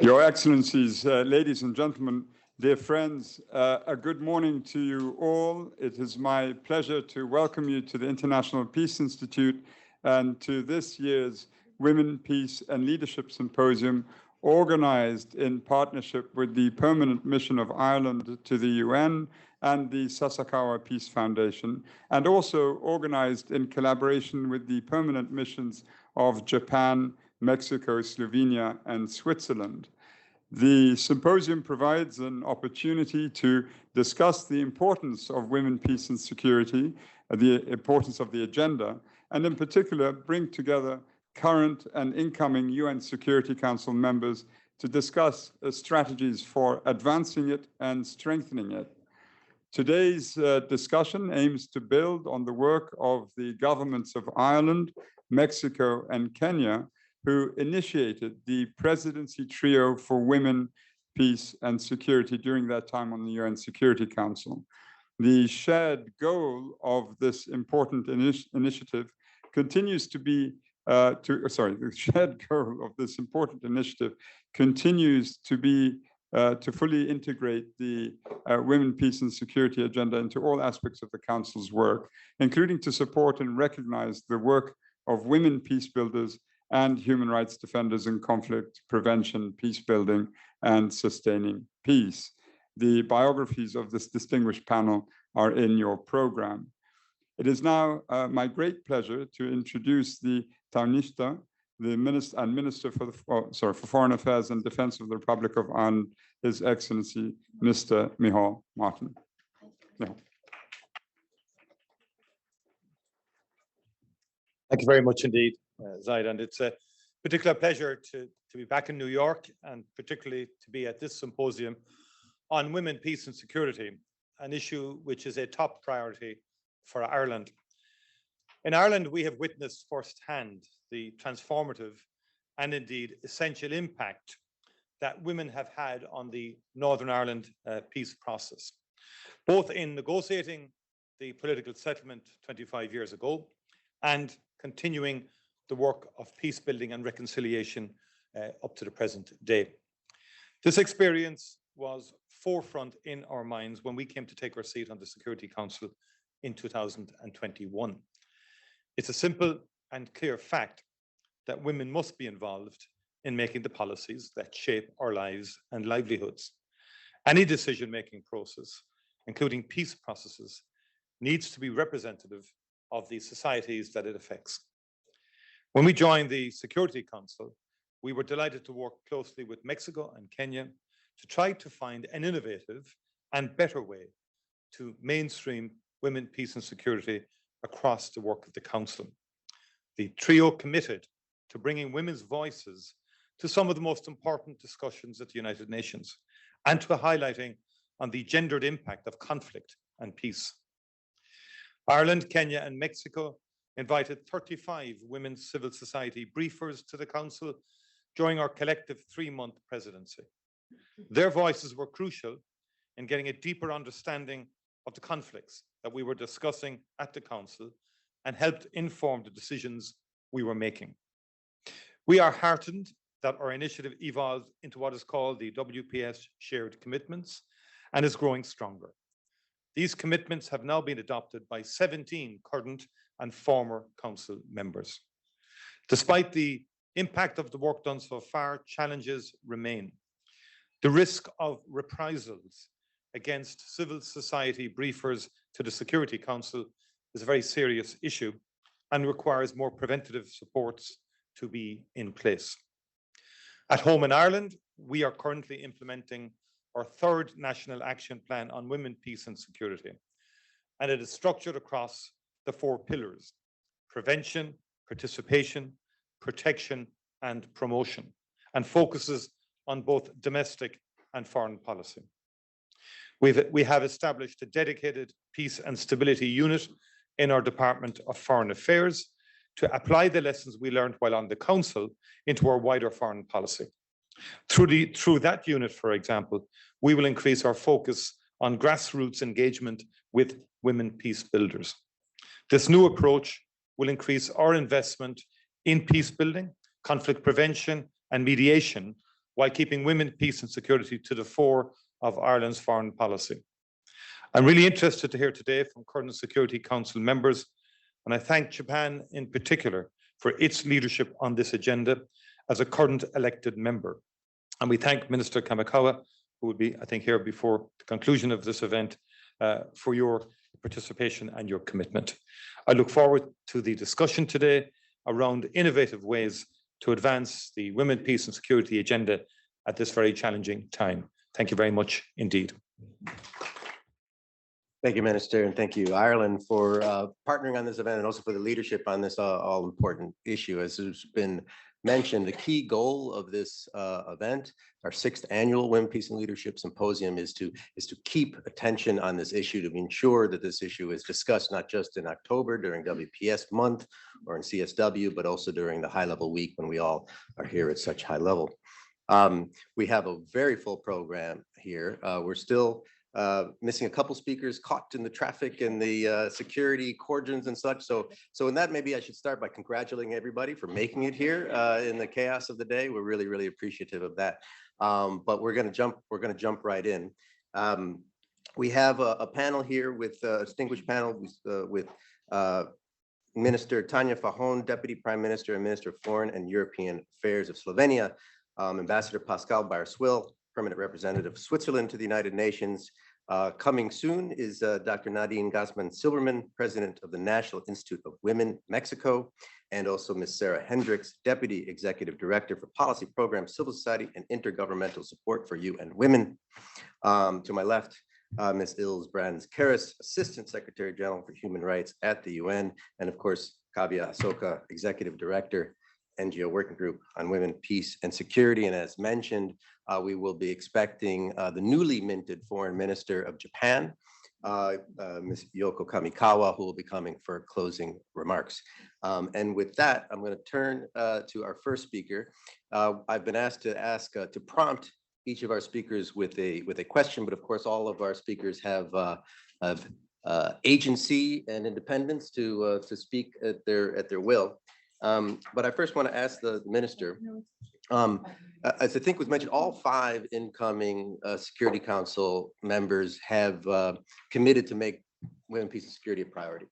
Your Excellencies, ladies and gentlemen, dear friends, a good morning to you all. It is my pleasure to welcome you to the International Peace Institute and to this year's Women, Peace and Leadership Symposium, organized in partnership with the Permanent Mission of Ireland to the UN and the Sasakawa Peace Foundation, and also organized in collaboration with the permanent missions of Japan, Mexico, Slovenia, and Switzerland. The symposium provides an opportunity to discuss the importance of women, peace, and security, the importance of the agenda, and in particular, bring together current and incoming UN Security Council members to discuss strategies for advancing it and strengthening it. Today's discussion aims to build on the work of the governments of Ireland, Mexico, and Kenya, who initiated the presidency trio for women, peace, and security during their time on the UN Security Council. The shared goal of this important initiative continues to be, the shared goal of this important initiative continues to be to fully integrate the women, peace, and security agenda into all aspects of the Council's work, including to support and recognize the work of women peace builders and human rights defenders in conflict prevention, peace building, and sustaining peace. The biographies of this distinguished panel are in your program. It is now my great pleasure to introduce the Taoiseach, the Minister for Foreign Affairs and Defense of the Republic of Ireland, His Excellency, Mr. Micheál Martin. Yeah. Thank you very much indeed, Zaid, and it's a particular pleasure to be back in New York, and particularly to be at this symposium on women, peace and security, an issue which is a top priority for Ireland. In Ireland, we have witnessed firsthand the transformative and indeed essential impact that women have had on the Northern Ireland peace process, both in negotiating the political settlement 25 years ago and continuing the work of peace building and reconciliation up to the present day. This experience was forefront in our minds when we came to take our seat on the Security Council in 2021. It's a simple and clear fact that women must be involved in making the policies that shape our lives and livelihoods. Any decision-making process, including peace processes, needs to be representative of the societies that it affects. When we joined the Security Council, we were delighted to work closely with Mexico and Kenya to try to find an innovative and better way to mainstream women, peace and security across the work of the Council. The trio committed to bringing women's voices to some of the most important discussions at the United Nations and to highlighting on the gendered impact of conflict and peace. Ireland, Kenya and Mexico invited 35 women's civil society briefers to the Council during our collective 3-month presidency. Their voices were crucial in getting a deeper understanding of the conflicts that we were discussing at the Council and helped inform the decisions we were making. We are heartened that our initiative evolved into what is called the WPS Shared Commitments and is growing stronger. These commitments have now been adopted by 17 current and former Council members. Despite the impact of the work done so far, challenges remain. The risk of reprisals against civil society briefers to the Security Council is a very serious issue and requires more preventative supports to be in place. At home in Ireland, we are currently implementing our 3rd National Action Plan on Women, Peace and Security, and it is structured across the 4 pillars: prevention, participation, protection, and promotion, and focuses on both domestic and foreign policy. We have established a dedicated peace and stability unit in our Department of Foreign Affairs to apply the lessons we learned while on the Council into our wider foreign policy. Through that unit, for example, we will increase our focus on grassroots engagement with women peace builders. This new approach will increase our investment in peace building, conflict prevention, and mediation, while keeping women, peace and security to the fore of Ireland's foreign policy. I'm really interested to hear today from current Security Council members, and I thank Japan in particular for its leadership on this agenda as a current elected member. And we thank Minister Kamikawa, who will be, I think, here before the conclusion of this event, for your participation and your commitment. I look forward to the discussion today around innovative ways to advance the women, peace and security agenda at this very challenging time. Thank you very much indeed. Thank you, Minister, and thank you, Ireland, for partnering on this event and also for the leadership on this all-important issue. As has been mentioned, the key goal of this event, our 6th annual Women, Peace and Leadership Symposium, is to keep attention on this issue, to ensure that this issue is discussed not just in October during WPS month or in CSW, but also during the high-level week when we all are here at such high level. We have a very full program here. We're still missing a couple speakers caught in the traffic and the security cordons and such. So in that, maybe I should start by congratulating everybody for making it here in the chaos of the day. We're really, really appreciative of that. But we're going to jump right in. We have a panel here with a distinguished panel with Minister Tanja Fajon, Deputy Prime Minister and Minister of Foreign and European Affairs of Slovenia, Ambassador Pascal Bayer-Swill, Permanent Representative of Switzerland to the United Nations. Coming soon is Dr. Nadine Gassman-Silberman, President of the National Institute of Women, Mexico, and also Ms. Sarah Hendricks, Deputy Executive Director for Policy Programs, Civil Society, and Intergovernmental Support for UN Women. To my left, Ms. Ilse Brands-Keris, Assistant Secretary General for Human Rights at the UN, and of course, Kavya Asoka, Executive Director, NGO Working Group on Women, Peace and Security. And as mentioned, we will be expecting the newly minted Foreign Minister of Japan, Ms. Yoko Kamikawa, who will be coming for closing remarks. And with that, I'm going to turn to our first speaker. I've been asked to prompt each of our speakers with a question, but of course, all of our speakers have agency and independence to speak at their will. But I first want to ask the minister, as I think was mentioned, all 5 incoming Security Council members have committed to make women, peace, and security a priority,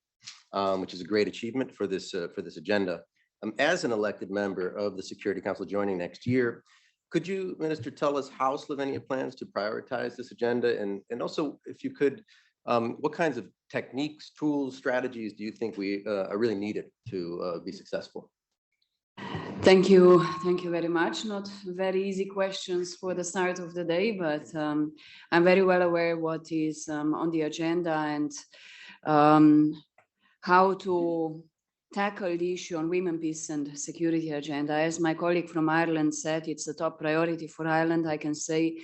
which is a great achievement for this agenda. As an elected member of the Security Council joining next year, could you, Minister, tell us how Slovenia plans to prioritize this agenda, and also, if you could, what kinds of techniques, tools, strategies do you think are really needed to be successful? Thank you very much. Not very easy questions for the start of the day, but I'm very well aware what is on the agenda and how to tackle the issue on women, peace and security agenda. As my colleague from Ireland said, it's a top priority for Ireland. I can say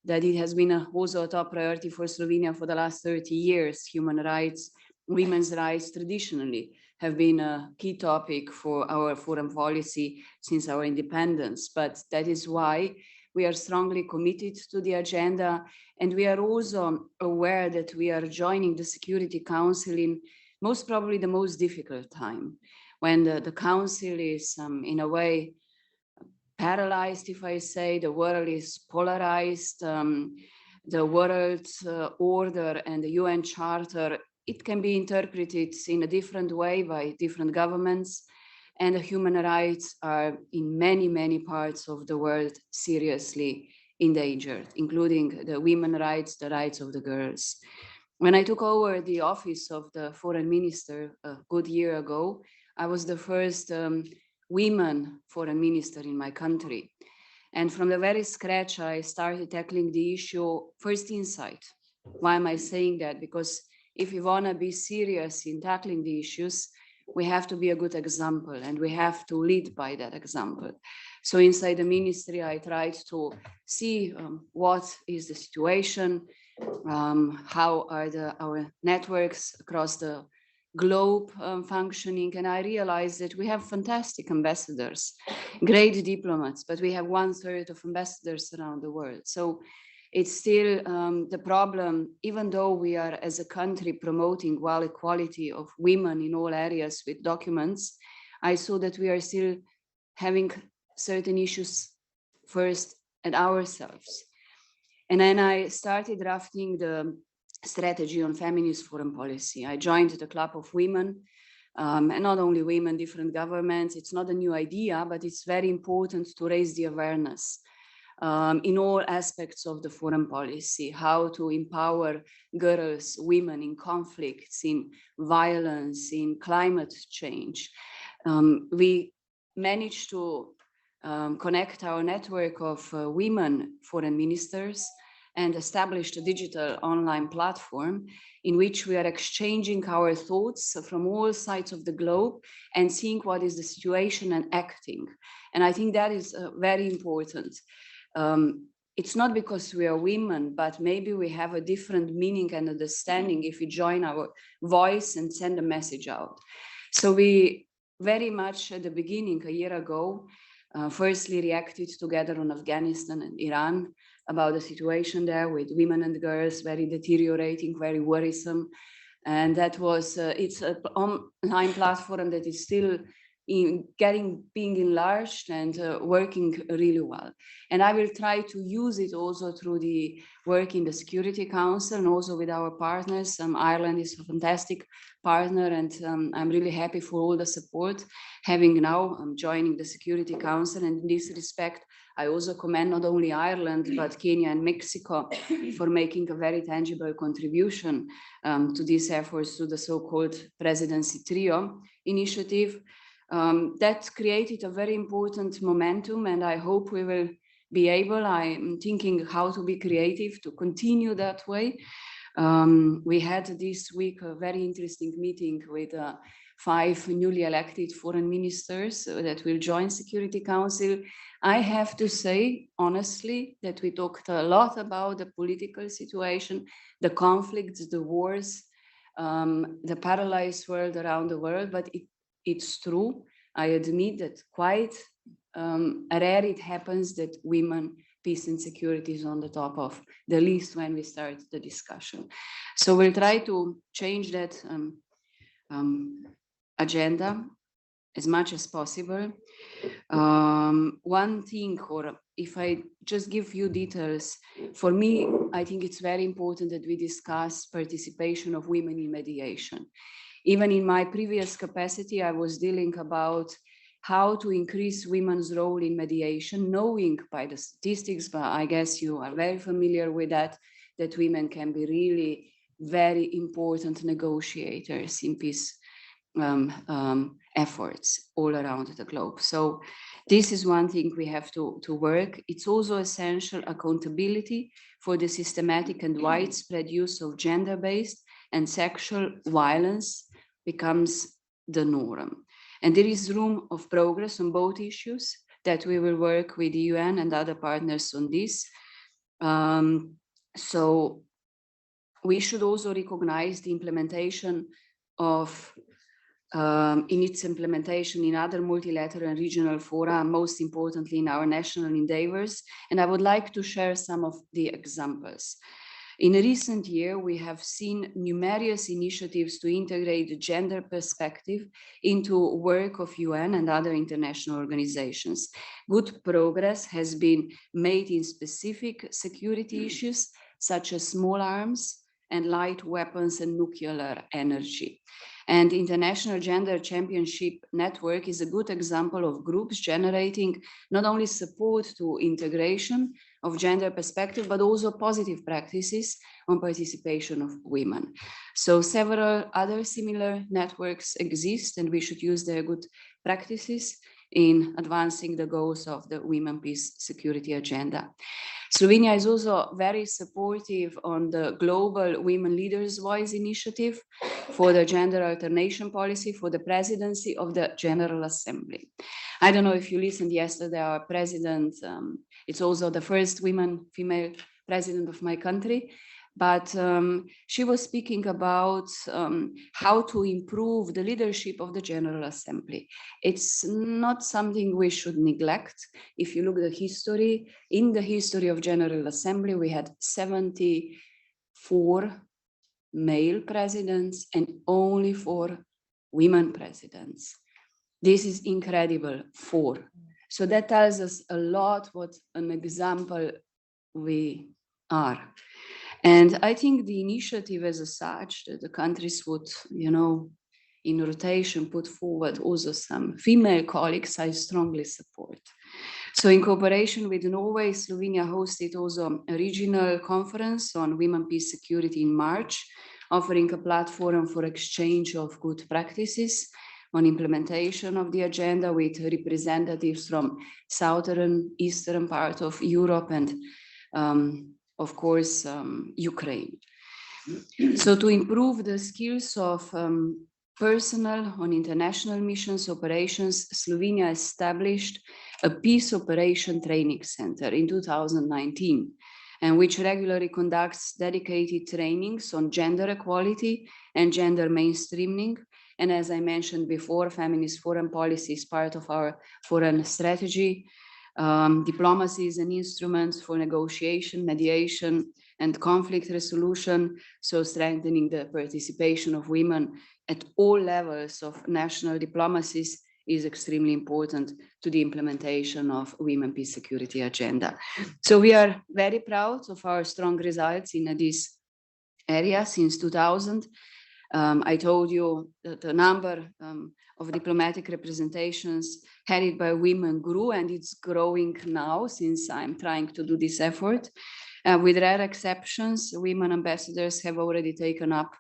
that it has been also a top priority for Slovenia for the last 30 years. Human rights, women's rights traditionally have been a key topic for our foreign policy since our independence. But that is why we are strongly committed to the agenda. And we are also aware that we are joining the Security Council in most probably the most difficult time, when the Council is in a way paralyzed, if I say. The world is polarized. The world order and the UN Charter, it can be interpreted in a different way by different governments, and the human rights are in many, many parts of the world seriously endangered, including the women's rights, the rights of the girls. When I took over the office of the foreign minister a good year ago, I was the first women foreign minister in my country. And from the very scratch, I started tackling the issue first inside. Why am I saying that? Because if we want to be serious in tackling the issues, we have to be a good example, and we have to lead by that example. So inside the ministry, I tried to see what is the situation, how are our networks across the globe functioning, and I realized that we have fantastic ambassadors, great diplomats, but we have 1/3 of ambassadors around the world. So it's still the problem, even though we are as a country promoting equality of women in all areas with documents, I saw that we are still having certain issues first at ourselves. And then I started drafting the strategy on feminist foreign policy. I joined the Club of Women, and not only women, different governments. It's not a new idea, but it's very important to raise the awareness in all aspects of the foreign policy, how to empower girls, women in conflicts, in violence, in climate change. We managed to connect our network of women foreign ministers and established a digital online platform in which we are exchanging our thoughts from all sides of the globe and seeing what is the situation and acting. And I think that is very important. It's not because we are women, but maybe we have a different meaning and understanding if we join our voice and send a message out. So we very much at the beginning, a year ago, firstly reacted together on Afghanistan and Iran about the situation there with women and girls, very deteriorating, very worrisome. And that was, it's an online platform that is still being enlarged and working really well. And I will try to use it also through the work in the Security Council and also with our partners. Ireland is a fantastic partner, and I'm really happy for all the support having now joining the Security Council. And in this respect, I also commend not only Ireland, but Kenya and Mexico for making a very tangible contribution to these efforts, to the so-called Presidency Trio initiative. That created a very important momentum, and I hope we will be able, I'm thinking how to be creative to continue that way. We had this week a very interesting meeting with 5 newly elected foreign ministers that will join Security Council. I have to say, honestly, that we talked a lot about the political situation, the conflicts, the wars, the paralyzed world around the world, but it's true. I admit that quite rare it happens that women, peace and security is on the top of the list when we start the discussion. So we'll try to change that agenda as much as possible. One thing, or if I just give you details, for me, I think it's very important that we discuss participation of women in mediation. Even in my previous capacity, I was dealing about how to increase women's role in mediation, knowing by the statistics, but I guess you are very familiar with that women can be really very important negotiators in peace efforts all around the globe. So this is one thing we have to work. It's also essential accountability for the systematic and widespread use of gender-based and sexual violence becomes the norm. And there is room of progress on both issues that we will work with the UN and other partners on this. So we should also recognize the implementation of in its implementation in other multilateral and regional fora, most importantly in our national endeavors. And I would like to share some of the examples. In a recent year, we have seen numerous initiatives to integrate the gender perspective into work of UN and other international organizations. Good progress has been made in specific security issues, such as small arms and light weapons and nuclear energy. And International Gender Championship Network is a good example of groups generating not only support to integration of gender perspective, but also positive practices on participation of women. So several other similar networks exist, and we should use their good practices in advancing the goals of the Women, Peace, Security agenda. Slovenia is also very supportive on the Global Women Leaders' Voice initiative for the gender alternation policy for the presidency of the General Assembly. I don't know if you listened yesterday, our president, it's also the first female president of my country, but she was speaking about how to improve the leadership of the General Assembly. It's not something we should neglect. If you look at the history, in the history of General Assembly, we had 74 male presidents and only 4 women presidents. This is incredible, 4. So that tells us a lot what an example we are. And I think the initiative as such that the countries would, in rotation put forward also some female colleagues, I strongly support. So in cooperation with Norway, Slovenia hosted also a regional conference on women, peace, security in March, offering a platform for exchange of good practices on implementation of the agenda with representatives from southern, eastern part of Europe and of course, Ukraine. So to improve the skills of personnel on international missions operations, Slovenia established a Peace Operation Training Center in 2019, and which regularly conducts dedicated trainings on gender equality and gender mainstreaming. And as I mentioned before, feminist foreign policy is part of our foreign strategy. Diplomacy is an instrument for negotiation, mediation, and conflict resolution, so strengthening the participation of women at all levels of national diplomacies is extremely important to the implementation of women, peace, security agenda. So we are very proud of our strong results in this area since 2000. I told you that the number of diplomatic representations headed by women grew, and it's growing now since I'm trying to do this effort. With rare exceptions, women ambassadors have already taken up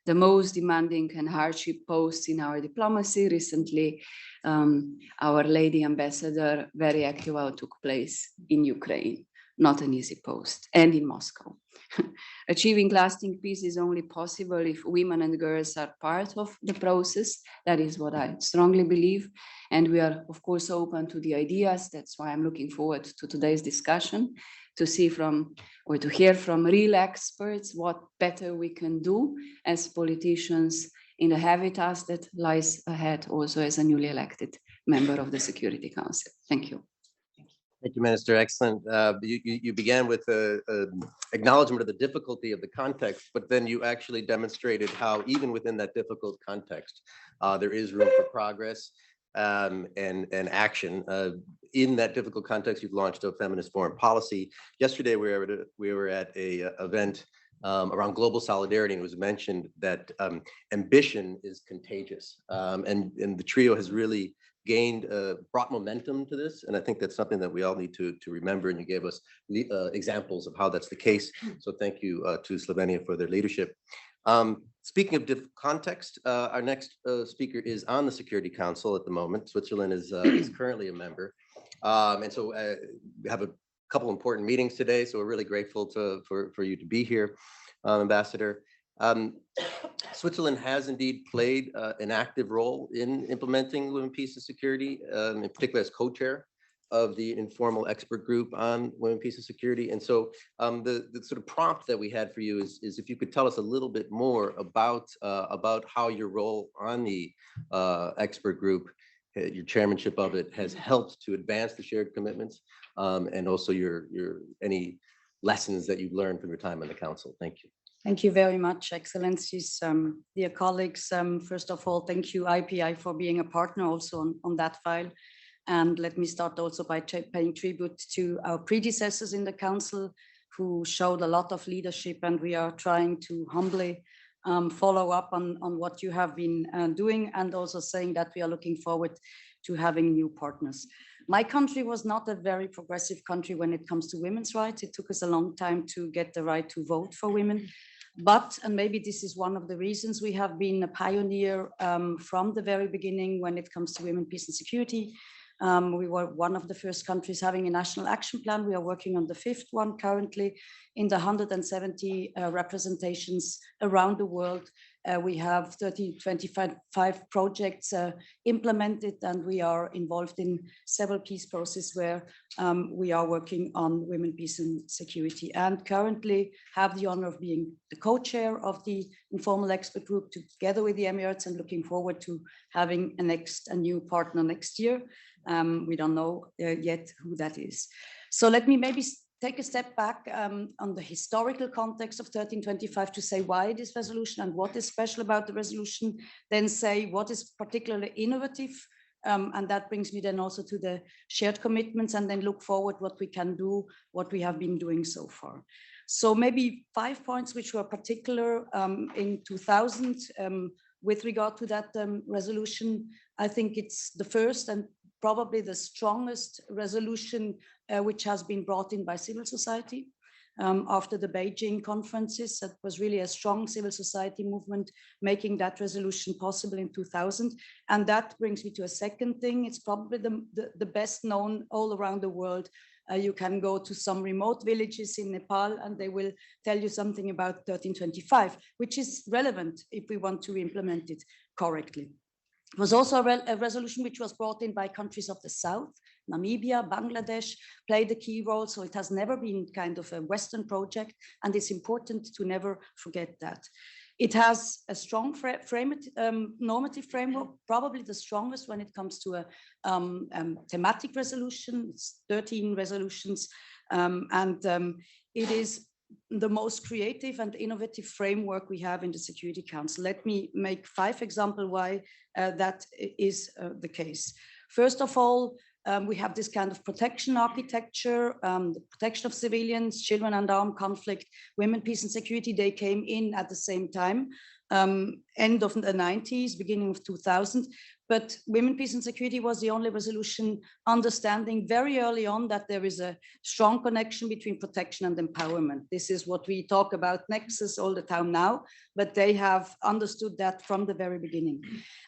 the most demanding and hardship posts in our diplomacy. Recently, our lady ambassador, very active, took place in Ukraine, not an easy post, and in Moscow. Achieving lasting peace is only possible if women and girls are part of the process. That is what I strongly believe. And we are, of course, open to the ideas. That's why I'm looking forward to today's discussion, to see from or to hear from real experts what better we can do as politicians in the heavy task that lies ahead, also as a newly elected member of the Security Council. Thank you. Thank you, Minister. Excellent. You began with an acknowledgement of the difficulty of the context, but then you actually demonstrated how even within that difficult context, there is room for progress and action. In that difficult context, you've launched a feminist foreign policy. Yesterday, we were at an event around global solidarity, and it was mentioned that ambition is contagious, and the trio has really brought momentum to this, and I think that's something that we all need to remember, and you gave us examples of how that's the case. So thank you to Slovenia for their leadership. Speaking of different context, our next speaker is on the Security Council at the moment. Switzerland is currently a member, and so we have a couple important meetings today, so we're really grateful for you to be here, Ambassador. Switzerland has indeed played an active role in implementing women, peace, and security, in particular as co-chair of the informal expert group on women, peace, and security. And so the sort of prompt that we had for you is if you could tell us a little bit more about how your role on the expert group, your chairmanship of it, has helped to advance the shared commitments, and also any lessons that you've learned from your time on the council. Thank you. Thank you very much, Excellencies, dear colleagues. First of all, thank you, IPI, for being a partner also on that file. And let me start also by paying tribute to our predecessors in the council who showed a lot of leadership, and we are trying to humbly follow up on what you have been doing, and also saying that we are looking forward to having new partners. My country was not a very progressive country when it comes to women's rights. It took us a long time to get the right to vote for women. But, and maybe this is one of the reasons, we have been a pioneer from the very beginning when it comes to women, peace, and security. We were one of the first countries having a national action plan. We are working on the 5th one currently in the 170 representations around the world. We have 25 projects implemented, and we are involved in several peace processes where we are working on women, peace, and security. And currently have the honor of being the co-chair of the informal expert group together with the Emirates, and looking forward to having a new partner next year. We don't know yet who that is. So let me maybe take a step back on the historical context of 1325 to say why this resolution and what is special about the resolution, then say what is particularly innovative And that brings me then also to the shared commitments, and then look forward what we can do, what we have been doing so far. So maybe 5 points which were particular in 2000 with regard to that resolution. I think it's the first and probably the strongest resolution which has been brought in by civil society. After the Beijing conferences, that was really a strong civil society movement making that resolution possible in 2000. And that brings me to a second thing. It's probably the best known all around the world. You can go to some remote villages in Nepal and they will tell you something about 1325, which is relevant if we want to implement it correctly. It was also a resolution which was brought in by countries of the South. Namibia, Bangladesh played a key role. So it has never been kind of a Western project, and it's important to never forget that. It has a strong normative framework, probably the strongest when it comes to a thematic resolution. It's 13 resolutions, and it is the most creative and innovative framework we have in the Security Council. Let me make 5 examples why that is the case. First of all, we have this kind of protection architecture, the protection of civilians, children and armed conflict, women, peace and security. They came in at the same time, end of the 90s, beginning of 2000. But women, peace and security was the only resolution understanding very early on that there is a strong connection between protection and empowerment. This is what we talk about nexus all the time now, but they have understood that from the very beginning.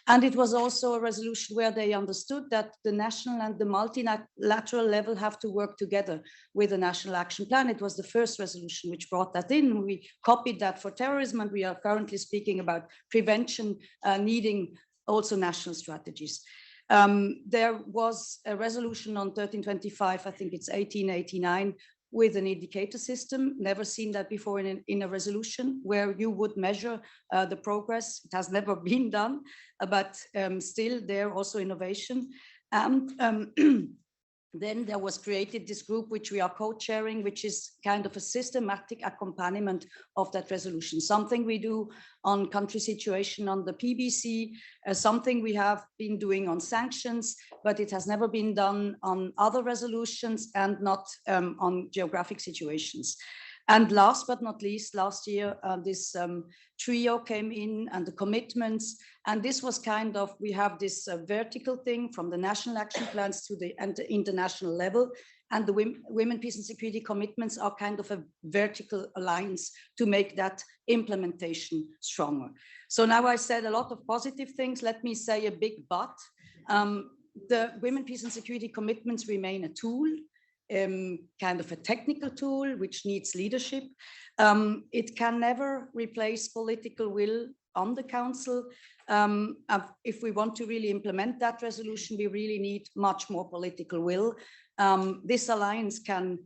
And it was also a resolution where they understood that the national and the multilateral level have to work together with the National Action Plan. It was the first resolution which brought that in. We copied that for terrorism, and we are currently speaking about prevention needing also national strategies. There was a resolution on 1325, I think it's 1889, with an indicator system. Never seen that before in a resolution where you would measure the progress. It has never been done, but still there also innovation. And then there was created this group which we are co-chairing, which is kind of a systematic accompaniment of that resolution. Something we do on country situation on the PBC, something we have been doing on sanctions, but it has never been done on other resolutions and not on geographic situations. And last but not least, last year, this trio came in and the commitments. And this was kind of, we have this vertical thing from the national action plans to the international level. And the women, peace and security commitments are kind of a vertical alliance to make that implementation stronger. So now I said a lot of positive things. Let me say a big but. The women, peace and security commitments remain a tool. Kind of a technical tool which needs leadership. It can never replace political will on the council. If we want to really implement that resolution, we really need much more political will. This alliance can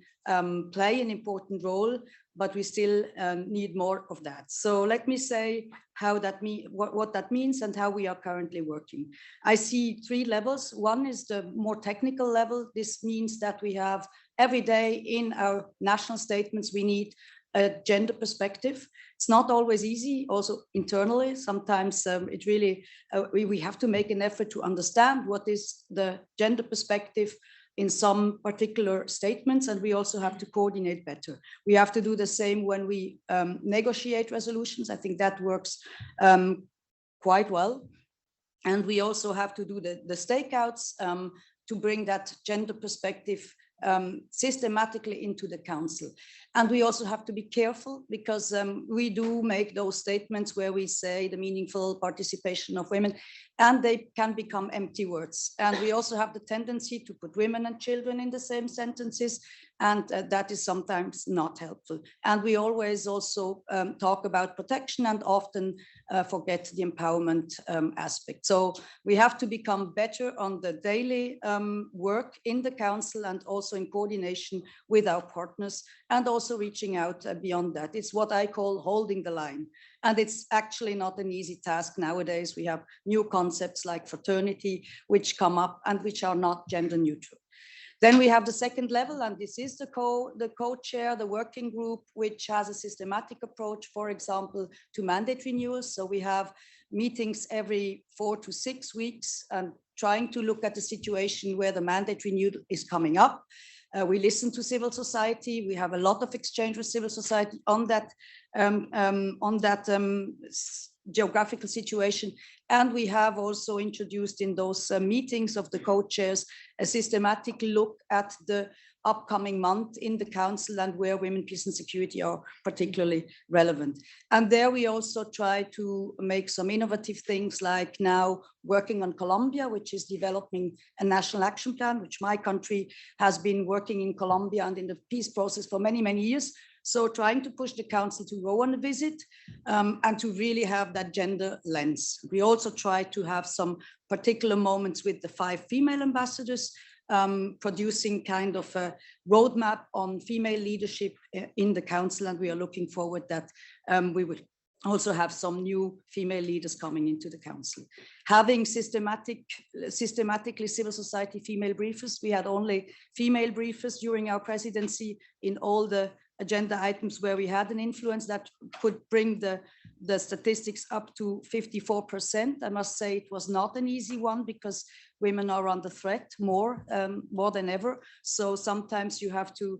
play an important role, but we still need more of that. So let me say how that what that means and how we are currently working. I see 3 levels. One is the more technical level. This means that we have every day in our national statements, we need a gender perspective. It's not always easy, also internally. Sometimes it really, we have to make an effort to understand what is the gender perspective in some particular statements, and we also have to coordinate better. We have to do the same when we negotiate resolutions. I think that works quite well. And we also have to do the stakeouts to bring that gender perspective systematically into the council. And we also have to be careful because we do make those statements where we say the meaningful participation of women, and they can become empty words. And we also have the tendency to put women and children in the same sentences, and that is sometimes not helpful. And we always also talk about protection and often forget the empowerment aspect. So we have to become better on the daily work in the council and also in coordination with our partners, and also reaching out beyond that. It's what I call holding the line. And it's actually not an easy task nowadays. We have new concepts like fraternity, which come up and which are not gender neutral. Then we have the second level, and this is the co-chair, the working group, which has a systematic approach, for example, to mandate renewals. So we have meetings every 4 to 6 weeks and trying to look at the situation where the mandate renewal is coming up. We listen to civil society. We have a lot of exchange with civil society on that geographical situation. And we have also introduced in those meetings of the co-chairs a systematic look at the upcoming month in the council and where women, peace and security are particularly relevant. And there we also try to make some innovative things, like now working on Colombia, which is developing a national action plan, which my country has been working in Colombia and in the peace process for many, many years. So trying to push the council to go on a visit and to really have that gender lens. We also try to have some particular moments with the 5 female ambassadors, producing kind of a roadmap on female leadership in the council. And we are looking forward that we will also have some new female leaders coming into the council. Having systematically civil society female briefers. We had only female briefers during our presidency in all the agenda items where we had an influence that could bring the statistics up to 54%. I must say it was not an easy one because women are under threat more than ever. So sometimes you have to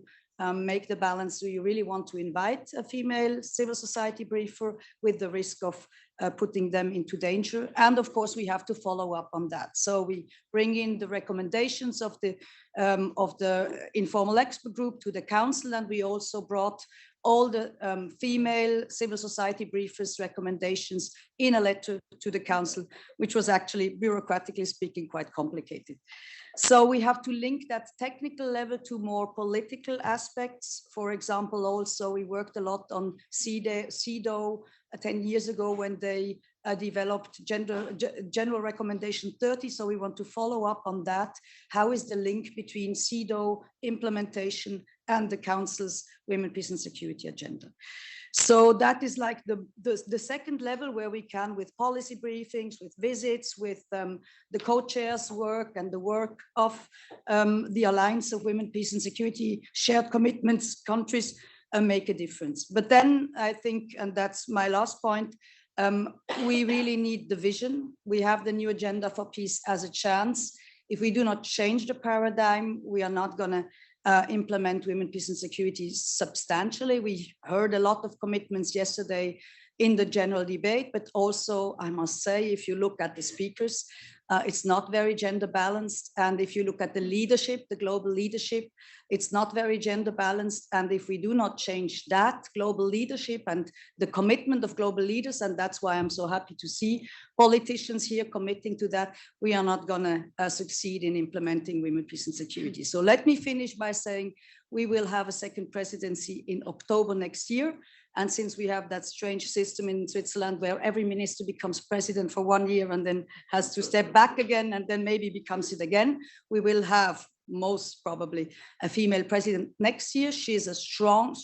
make the balance. Do you really want to invite a female civil society briefer with the risk of putting them into danger? And of course, we have to follow up on that. So we bring in the recommendations of the informal expert group to the council, and we also brought all the female civil society briefers' recommendations in a letter to the council, which was actually, bureaucratically speaking, quite complicated. So we have to link that technical level to more political aspects. For example, also we worked a lot on CEDAW 10 years ago when they developed General Recommendation 30. So we want to follow up on that. How is the link between CEDAW implementation and the Council's Women, Peace and Security agenda? So that is like the second level where we can, with policy briefings, with visits, with the co-chairs work and the work of the Alliance of Women, Peace and Security, shared commitments, countries, make a difference. But then I think, and that's my last point, we really need the vision. We have the new agenda for peace as a chance. If we do not change the paradigm, we are not going to implement women, peace and security substantially. We heard a lot of commitments yesterday in the general debate, but also I must say, if you look at the speakers, it's not very gender balanced. And if you look at the leadership, the global leadership, it's not very gender balanced. And if we do not change that global leadership and the commitment of global leaders, and that's why I'm so happy to see politicians here committing to that, we are not going to succeed in implementing women, peace and security. So let me finish by saying we will have a second presidency in October next year. And since we have that strange system in Switzerland where every minister becomes president for 1 year and then has to step back again and then maybe becomes it again, we will have most probably a female president next year. She is a strongly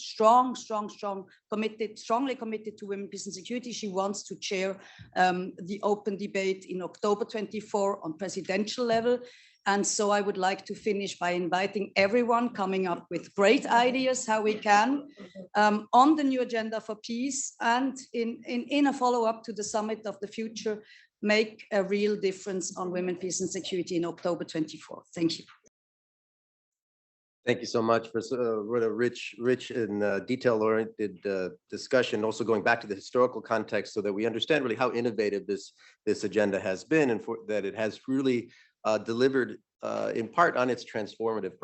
committed to women, peace and security. She wants to chair the open debate in October 24 on presidential level. And so I would like to finish by inviting everyone coming up with great ideas how we can on the new agenda for peace and in a follow-up to the summit of the future, make a real difference on women, peace and security in October 24. Thank you. Thank you so much for what a rich and detail-oriented discussion. Also going back to the historical context so that we understand really how innovative this agenda has been and that it has really delivered in part on its transformative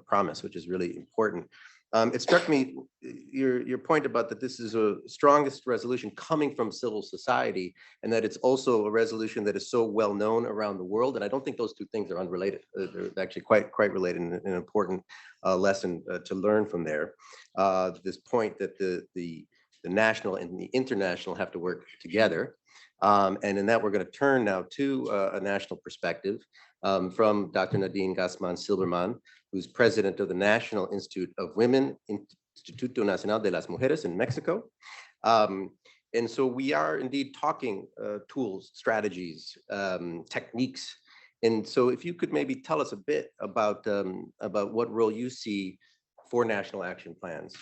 promise, which is really important. It struck me, your point about that this is a strongest resolution coming from civil society, and that it's also a resolution that is so well known around the world. And I don't think those two things are unrelated. They're actually quite related, and an important lesson to learn from there. This point that the national and the international have to work together. And in that, we're going to turn now to a national perspective from Dr. Nadine Gassman-Silberman, who's president of the National Institute of Women, Instituto Nacional de las Mujeres in Mexico. And so we are indeed talking tools, strategies, techniques And so if you could maybe tell us a bit about what role you see for national action plans,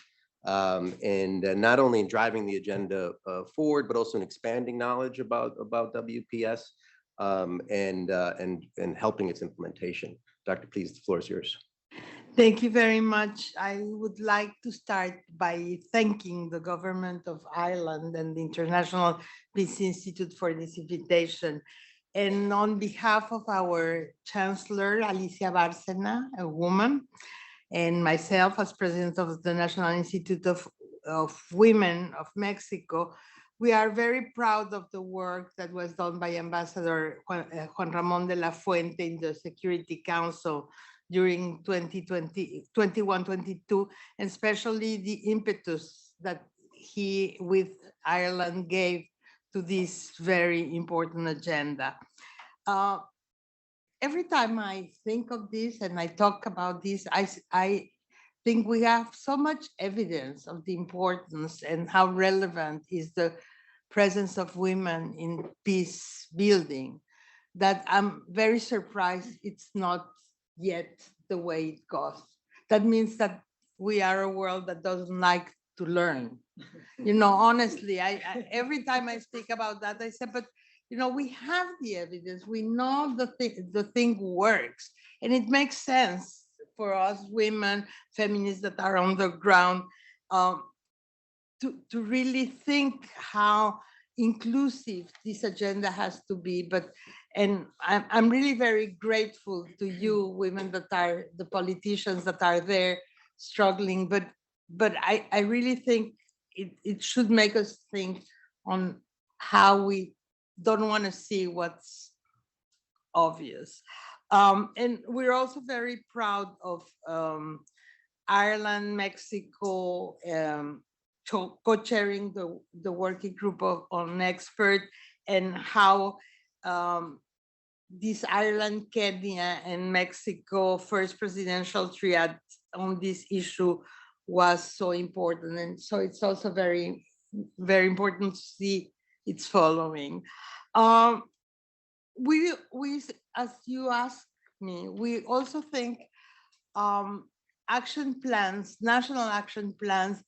and not only in driving the agenda forward, but also in expanding knowledge about WPS, and helping its implementation. Dr. Please, the floor is yours. Thank you very much. I would like to start by thanking the government of Ireland and the International Peace Institute for this invitation. And on behalf of our Chancellor, Alicia Bárcena, a woman, and myself as President of the National Institute of Women of Mexico, we are very proud of the work that was done by Ambassador Juan Ramón de la Fuente in the Security Council during 2021-22, and especially the impetus that he with Ireland gave to this very important agenda. Every time I think of this and I talk about this, I think we have so much evidence of the importance and how relevant is the presence of women in peace building that I'm very surprised it's not yet the way it goes. That means that we are a world that doesn't like to learn. You know, honestly, every time I speak about that, I say, but you know, we have the evidence. We know the thing works, and it makes sense for us women, feminists that are on the ground, to really think how inclusive this agenda has to be. And I'm really very grateful to you, women that are the politicians that are there struggling. But I really think it should make us think on how we don't want to see what's obvious. And we're also very proud of Ireland, Mexico, co-chairing the working group on expert, and how this Ireland, Kenya, and Mexico first presidential triad on this issue was so important. And so it's also very, very important to see it's following. We, as you asked me, we also think action plans, national action plans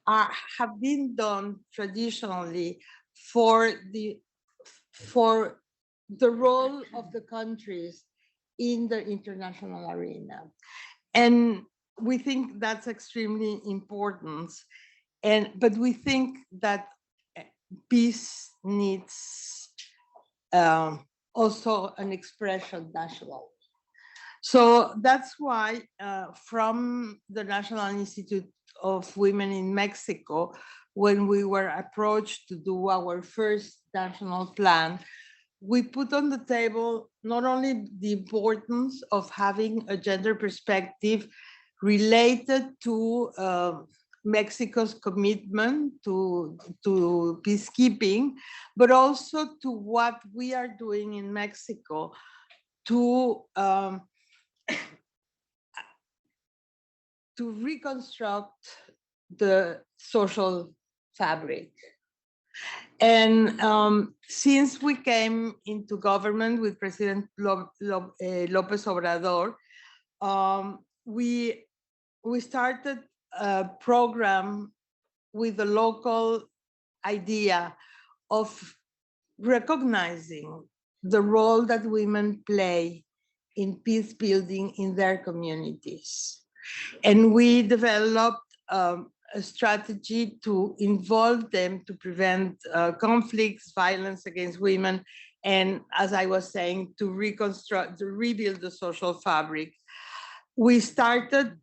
have been done traditionally for the role of the countries in the international arena. And we think that's extremely important. But we think that peace needs also an expression nationally. So that's why from the National Institute of Women in Mexico, when we were approached to do our first national plan, we put on the table not only the importance of having a gender perspective related to Mexico's commitment to peacekeeping, but also to what we are doing in Mexico to reconstruct the social fabric. And since we came into government with President López Obrador, we started a program with the local idea of recognizing the role that women play in peace building in their communities. And we developed a strategy to involve them to prevent conflicts, violence against women, and as I was saying, to rebuild the social fabric. We started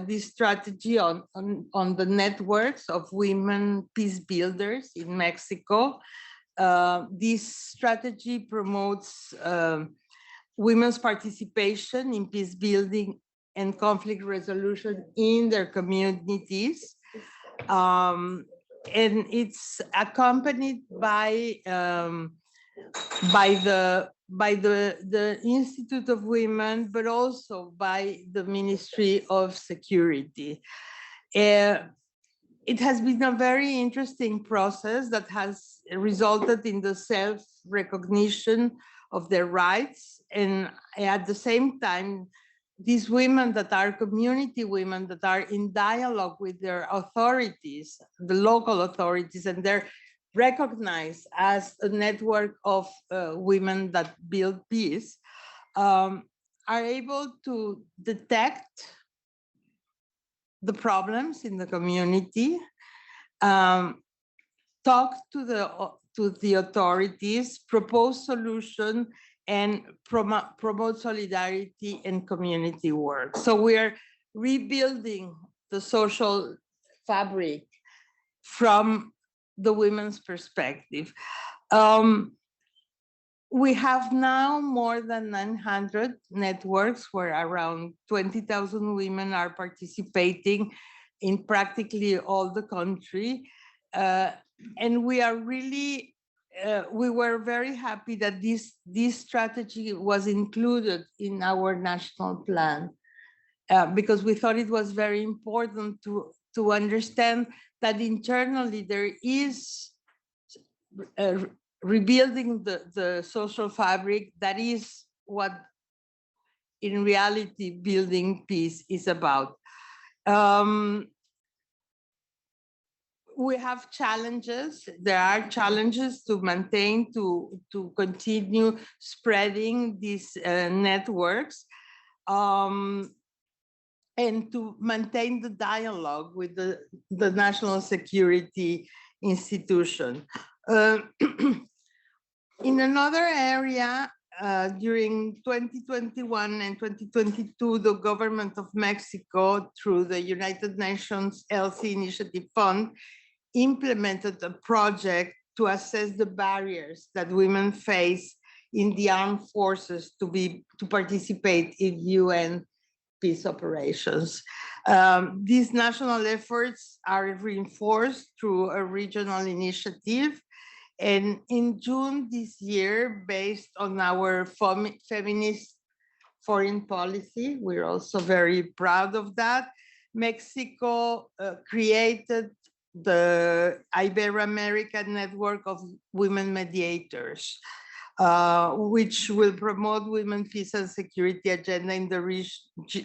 this strategy on the networks of women peace builders in Mexico. This strategy promotes women's participation in peace building and conflict resolution in their communities. And it's accompanied by the Institute of Women, but also by the Ministry of Security. It has been a very interesting process that has resulted in the self-recognition of their rights and at the same time, these women that are community women that are in dialogue with their authorities, the local authorities, and they're recognized as a network of women that build peace, are able to detect the problems in the community, talk to the authorities, propose solutions, and promote solidarity and community work. So we're rebuilding the social fabric from the women's perspective. We have now more than 900 networks where around 20,000 women are participating in practically all the country. And we are really, we were very happy that this strategy was included in our national plan, because we thought it was very important to understand that internally there is rebuilding the social fabric. That is what in reality building peace is about. We have challenges. There are challenges to maintain, to continue spreading these networks, and to maintain the dialogue with the national security institution. In another area, during 2021 and 2022, the government of Mexico, through the United Nations Healthy Initiative Fund, implemented a project to assess the barriers that women face in the armed forces to participate in UN peace operations. These national efforts are reinforced through a regional initiative. And in June this year, based on our feminist foreign policy, we're also very proud of that, Mexico created the Ibero-American Network of Women Mediators, which will promote women peace and security agenda in the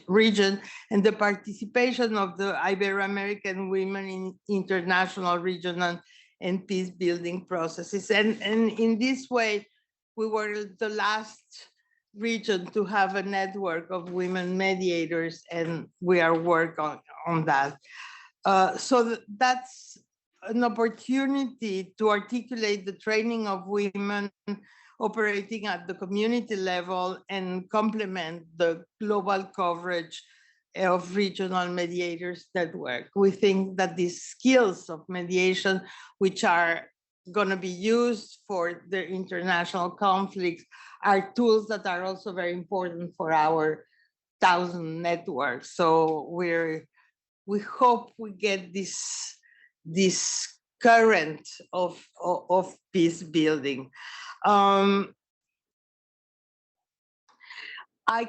region and the participation of the Ibero-American women in international, regional, and peace building processes. And in this way, we were the last region to have a network of women mediators, and we are working on that. So that's an opportunity to articulate the training of women operating at the community level and complement the global coverage of regional mediators network. We think that these skills of mediation, which are going to be used for the international conflicts, are tools that are also very important for our 1,000 networks. So we hope we get this current of peace building. I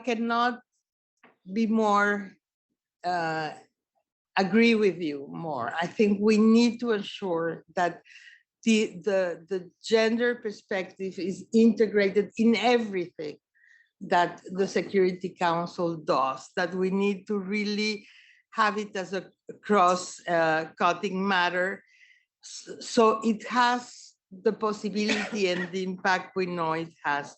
cannot be more agree with you more. I think we need to ensure that the gender perspective is integrated in everything that the Security Council does, that we need to really have it as a cross-cutting matter, so it has the possibility and the impact we know it has.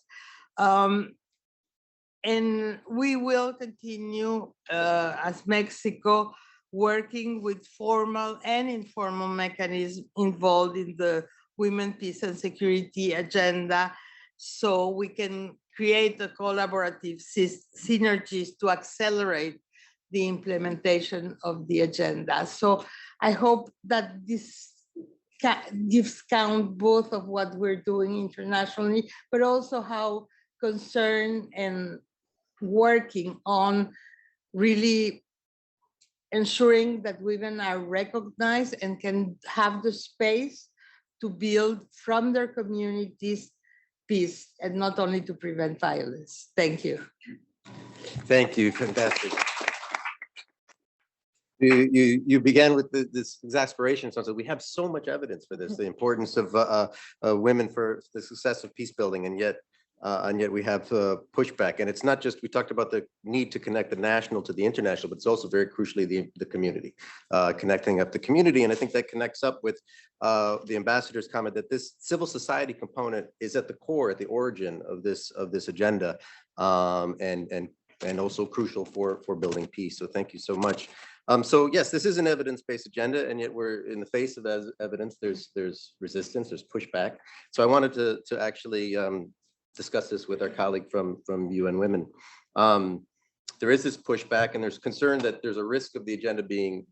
And we will continue as Mexico working with formal and informal mechanisms involved in the women, peace and security agenda, so we can create a collaborative synergies to accelerate the implementation of the agenda. So I hope that this gives count both of what we're doing internationally, but also how concerned and working on really ensuring that women are recognized and can have the space to build from their communities peace, and not only to prevent violence. Thank you. Thank you, fantastic. You began with this exasperation, so we have so much evidence for this, the importance of women for the success of peace building, and yet and yet we have pushback. And it's not just, we talked about the need to connect the national to the international, but it's also very crucially the community, connecting up the community. And I think that connects up with the ambassador's comment that this civil society component is at the core, at the origin of this agenda, and also crucial for building peace. So thank you so much. So yes, this is an evidence-based agenda, and yet we're in the face of evidence. There's resistance, there's pushback. So I wanted to actually discuss this with our colleague from UN Women. There is this pushback, and there's concern that there's a risk of the agenda being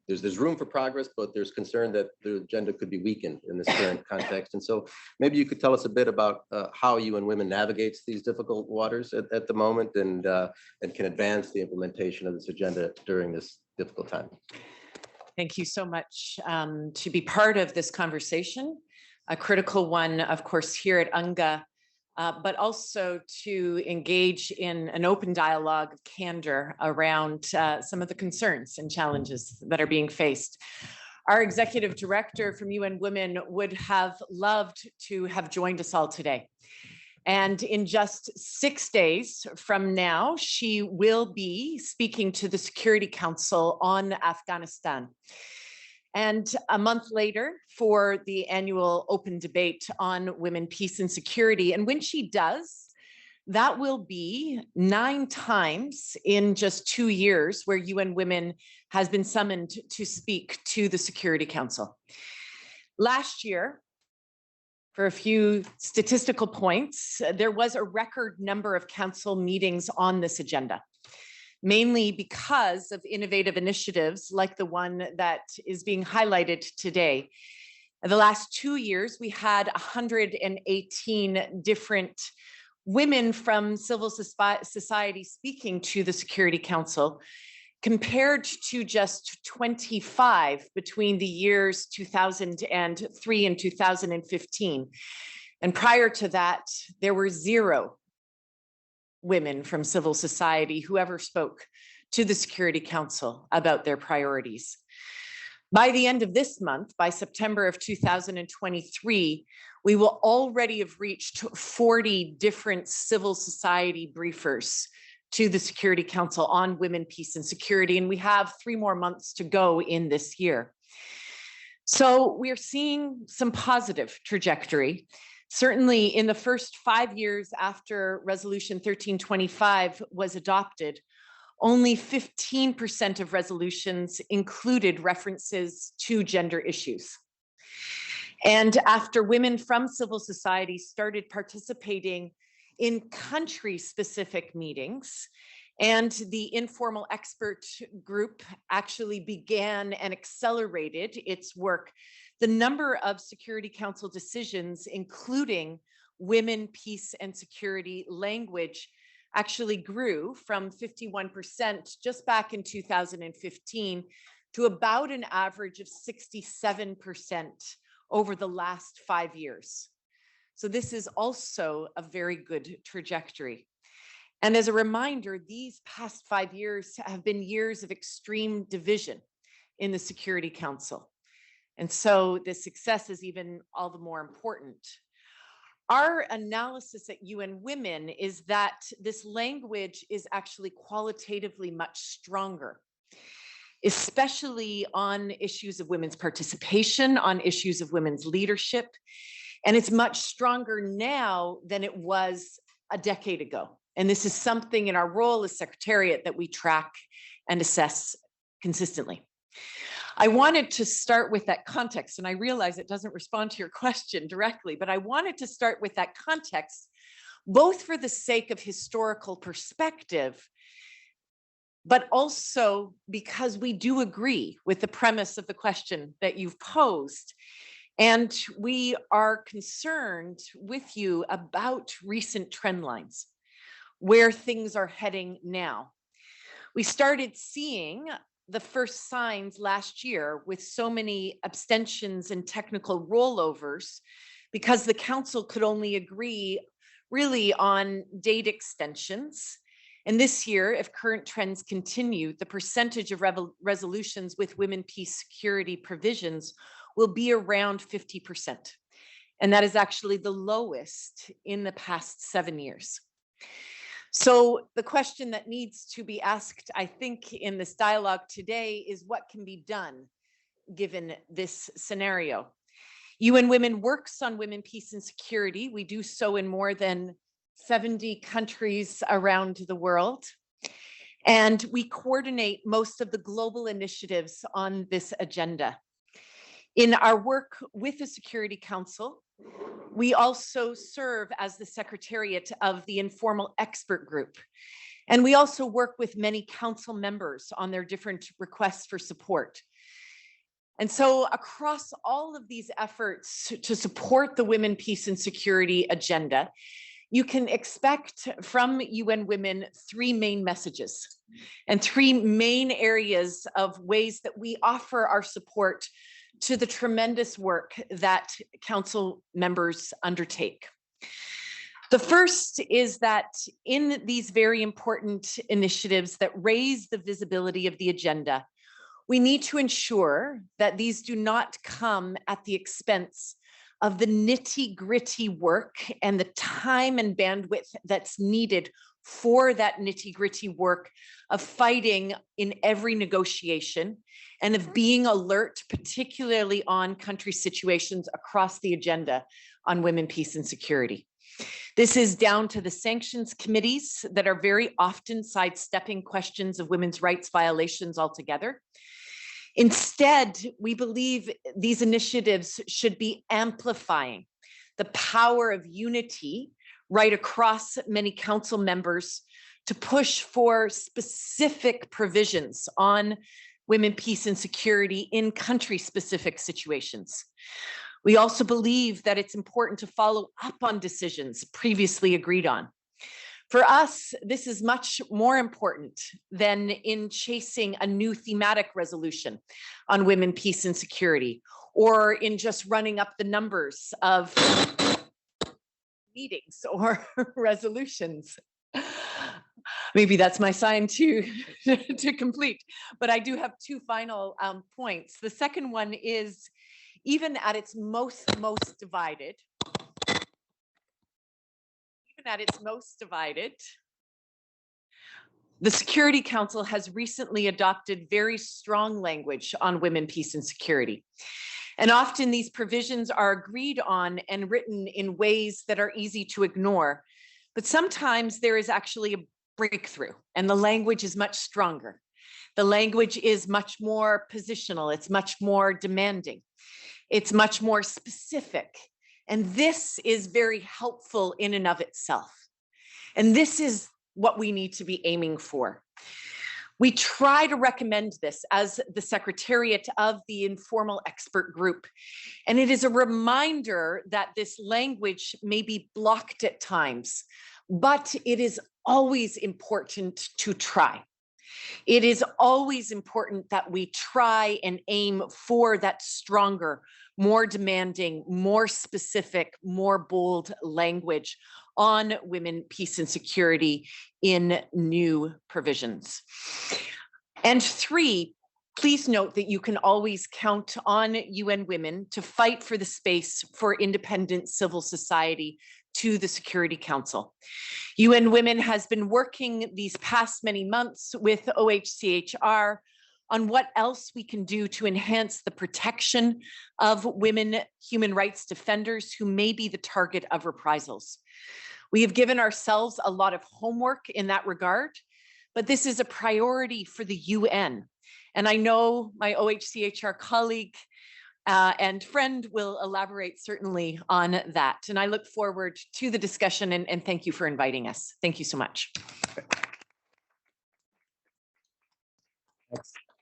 there's room for progress, but there's concern that the agenda could be weakened in this current context. And so maybe you could tell us a bit about how UN Women navigates these difficult waters at the moment, and can advance the implementation of this agenda during this difficult time. Thank you so much to be part of this conversation, a critical one, of course, here at UNGA, but also to engage in an open dialogue of candor around some of the concerns and challenges that are being faced. Our executive director from UN Women would have loved to have joined us all today. And in just 6 days from now, she will be speaking to the Security Council on Afghanistan. And a month later for the annual open debate on women, peace, and security. And when she does, that will be 9 times in just 2 years where UN Women has been summoned to speak to the Security Council. Last year, for a few statistical points, there was a record number of council meetings on this agenda, mainly because of innovative initiatives like the one that is being highlighted today. In the last 2 years, we had 118 different women from civil society speaking to the Security Council, compared to just 25 between the years 2003 and 2015. And prior to that, there were 0 women from civil society who ever spoke to the Security Council about their priorities. By the end of this month, by September of 2023, we will already have reached 40 different civil society briefers to the Security Council on women, peace, and security. And we have 3 more months to go in this year. So we're seeing some positive trajectory. Certainly in the first 5 years after Resolution 1325 was adopted, only 15% of resolutions included references to gender issues. And after women from civil society started participating in country-specific meetings, and the informal expert group actually began and accelerated its work, the number of Security Council decisions, including women, peace, and security language, actually grew from 51% just back in 2015 to about an average of 67% over the last 5 years. So this is also a very good trajectory. And as a reminder, these past 5 years have been years of extreme division in the Security Council. And so the success is even all the more important. Our analysis at UN Women is that this language is actually qualitatively much stronger, especially on issues of women's participation, on issues of women's leadership. And it's much stronger now than it was a decade ago. And this is something in our role as Secretariat that we track and assess consistently. I wanted to start with that context, and I realize it doesn't respond to your question directly, but I wanted to start with that context, both for the sake of historical perspective, but also because we do agree with the premise of the question that you've posed. And we are concerned with you about recent trend lines, where things are heading now. We started seeing the first signs last year with so many abstentions and technical rollovers because the council could only agree really on date extensions. And this year, if current trends continue, the percentage of resolutions with women, peace, security provisions will be around 50%. and that is actually the lowest in the past 7 years. So the question that needs to be asked, I think, in this dialogue today is what can be done given this scenario. UN Women works on women, peace, and security. We do so in more than 70 countries around the world. And we coordinate most of the global initiatives on this agenda. In our work with the Security Council, we also serve as the secretariat of the informal expert group. And we also work with many council members on their different requests for support. And so across all of these efforts to support the women, peace, and security agenda, you can expect from UN Women 3 main messages and 3 main areas of ways that we offer our support to the tremendous work that council members undertake. The first is that in these very important initiatives that raise the visibility of the agenda, we need to ensure that these do not come at the expense of the nitty-gritty work and the time and bandwidth that's needed for that nitty-gritty work of fighting in every negotiation and of being alert, particularly on country situations across the agenda on women, peace, and security. This is down to the sanctions committees that are very often sidestepping questions of women's rights violations altogether. Instead, we believe these initiatives should be amplifying the power of unity right across many council members to push for specific provisions on women, peace, and security in country-specific situations. We also believe that it's important to follow up on decisions previously agreed on. For us, this is much more important than in chasing a new thematic resolution on women, peace, and security, or in just running up the numbers of meetings or resolutions. Maybe that's my sign to complete, but I do have 2 final points. The second one is, even at its most divided, the Security Council has recently adopted very strong language on women, peace, and security. And often these provisions are agreed on and written in ways that are easy to ignore. But sometimes there is actually a breakthrough and the language is much stronger. The language is much more positional. It's much more demanding. It's much more specific. And this is very helpful in and of itself. And this is what we need to be aiming for. We try to recommend this as the secretariat of the informal expert group. And it is a reminder that this language may be blocked at times, but it is always important to try. It is always important that we try and aim for that stronger, more demanding, more specific, more bold language on women, peace, and security in new provisions. And 3, please note that you can always count on UN Women to fight for the space for independent civil society to the Security Council. UN Women has been working these past many months with OHCHR on what else we can do to enhance the protection of women human rights defenders who may be the target of reprisals. We have given ourselves a lot of homework in that regard, but this is a priority for the UN. And I know my OHCHR colleague and friend will elaborate certainly on that. And I look forward to the discussion and thank you for inviting us. Thank you so much.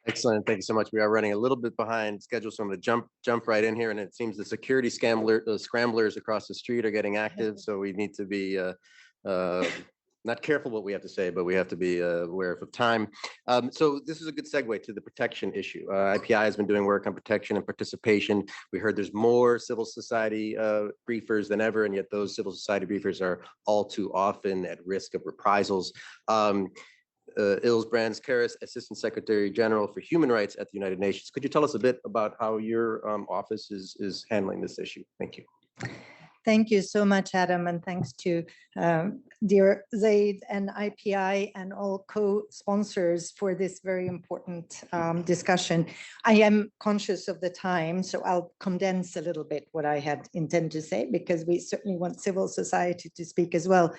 Excellent. Thank you so much. We are running a little bit behind schedule, so I'm going to jump right in here. And it seems the security scramblers across the street are getting active. So we need to be not careful what we have to say, but we have to be aware of time. So this is a good segue to the protection issue. IPI has been doing work on protection and participation. We heard there's more civil society briefers than ever, and yet those civil society briefers are all too often at risk of reprisals. Ilse Brands-Karas, Assistant Secretary General for Human Rights at the United Nations. Could you tell us a bit about how your office is handling this issue? Thank you. Thank you so much, Adam, and thanks to dear Zaid and IPI and all co-sponsors for this very important discussion. I am conscious of the time, so I'll condense a little bit what I had intended to say, because we certainly want civil society to speak as well.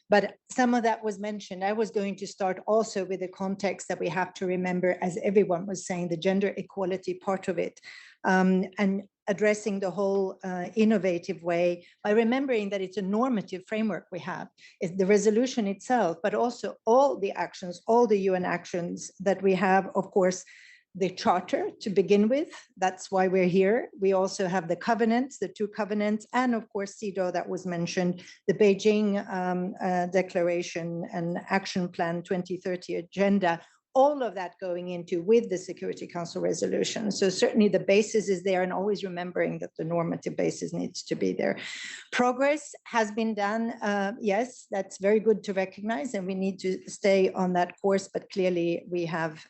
But some of that was mentioned. I was going to start also with the context that we have to remember, as everyone was saying, the gender equality part of it, and addressing the whole innovative way by remembering that it's a normative framework we have. It's the resolution itself, but also all the actions, all the UN actions that we have, of course, the charter to begin with. That's why we're here. We also have the covenants, the 2 covenants, and of course, CEDAW that was mentioned, the Beijing Declaration and Action Plan 2030 agenda, all of that going into with the Security Council resolution. So certainly the basis is there, and always remembering that the normative basis needs to be there. Progress has been done. Yes, that's very good to recognize, and we need to stay on that course, but clearly we have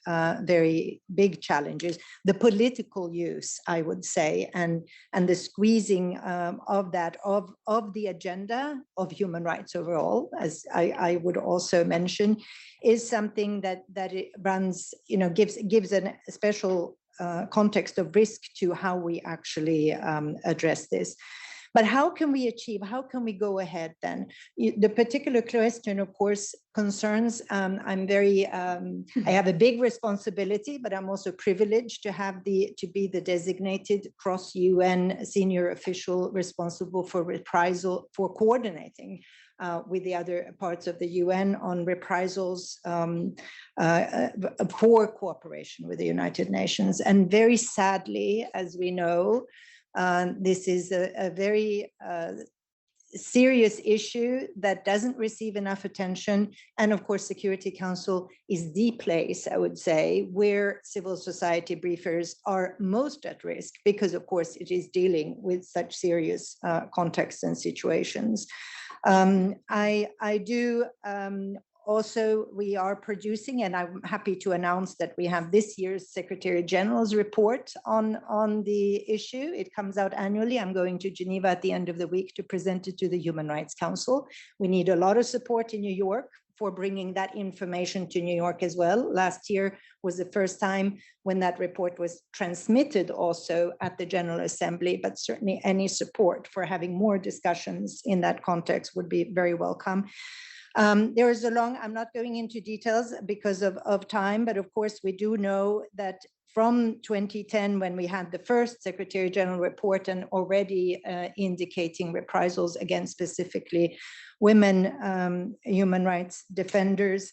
very big challenges. The political use, I would say, and the squeezing of that, of the agenda of human rights overall, as I would also mention, is something that it runs, gives a special context of risk to how we actually address this. But how can we go ahead then? The particular question, of course, concerns, I have a big responsibility, but I'm also privileged to be the designated cross-UN senior official responsible for reprisal, for coordinating with the other parts of the UN on reprisals for cooperation with the United Nations. And very sadly, as we know, this is a very serious issue that doesn't receive enough attention. And of course, Security Council is the place, I would say, where civil society briefers are most at risk, because of course it is dealing with such serious contexts and situations. Also, we are producing, and I'm happy to announce that we have this year's Secretary General's report on the issue. It comes out annually. I'm going to Geneva at the end of the week to present it to the Human Rights Council. We need a lot of support in New York for bringing that information to New York as well. Last year was the first time when that report was transmitted also at the General Assembly, but certainly any support for having more discussions in that context would be very welcome. There is I'm not going into details because of time, but of course we do know that from 2010, when we had the first Secretary General report and already indicating reprisals against specifically women human rights defenders,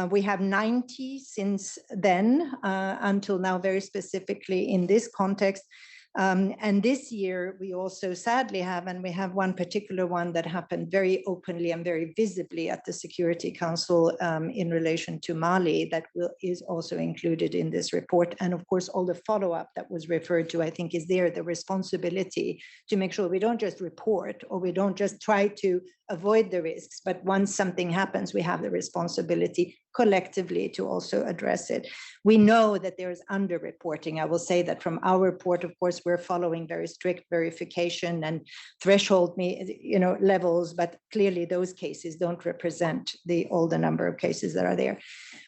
we have 90 since then until now, very specifically in this context. And this year, we also sadly have, and we have one particular one that happened very openly and very visibly at the Security Council in relation to Mali, that is also included in this report. And of course, all the follow-up that was referred to, I think, is there, the responsibility to make sure we don't just report or we don't just try to avoid the risks, but once something happens, we have the responsibility collectively to also address it. We know that there is underreporting. I will say that from our report, of course, we're following very strict verification and threshold levels, but clearly those cases don't represent all the number of cases that are there.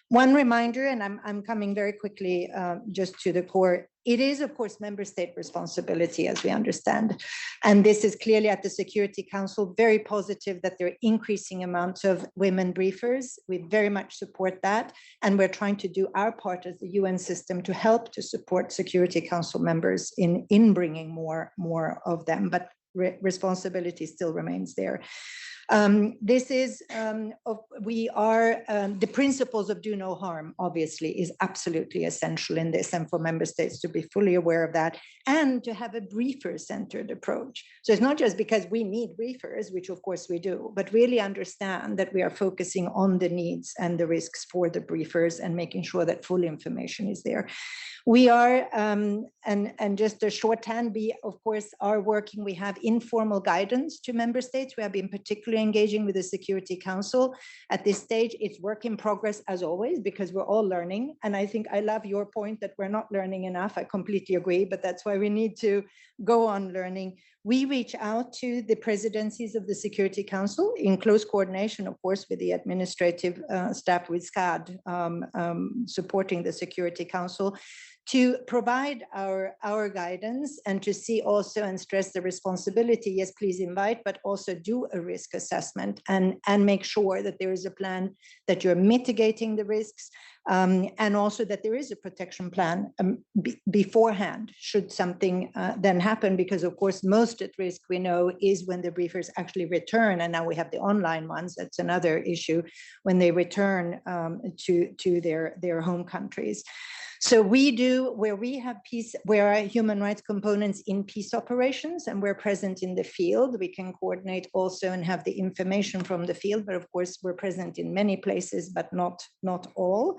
One reminder, and I'm coming very quickly just to the core, it is, of course, member state responsibility, as we understand. And this is clearly at the Security Council, very positive that there are increasing amounts of women briefers. We very much support that. And we're trying to do our part as the UN system to help to support Security Council members in bringing more of them, but responsibility still remains there. The principles of do no harm, obviously, is absolutely essential in this, and for member states to be fully aware of that and to have a briefer-centered approach. So it's not just because we need briefers, which of course we do, but really understand that we are focusing on the needs and the risks for the briefers and making sure that full information is there. We are, and just a shorthand, we of course are working, we have informal guidance to member states. We have been particularly actively engaging with the Security Council. At this stage, it's work in progress as always, because we're all learning. And I think I love your point that we're not learning enough. I completely agree, but that's why we need to go on learning. We reach out to the presidencies of the Security Council in close coordination, of course, with the administrative staff, with SCAD supporting the Security Council, to provide our guidance and to see also and stress the responsibility. Yes, please invite, but also do a risk assessment and make sure that there is a plan, that you're mitigating the risks, and also that there is a protection plan beforehand should something then happen, because of course most at risk we know is when the briefers actually return, and now we have the online ones, that's another issue, when they return to their home countries. So we do, where we have peace, where our human rights components in peace operations and we're present in the field, we can coordinate also and have the information from the field, but of course we're present in many places, but not all,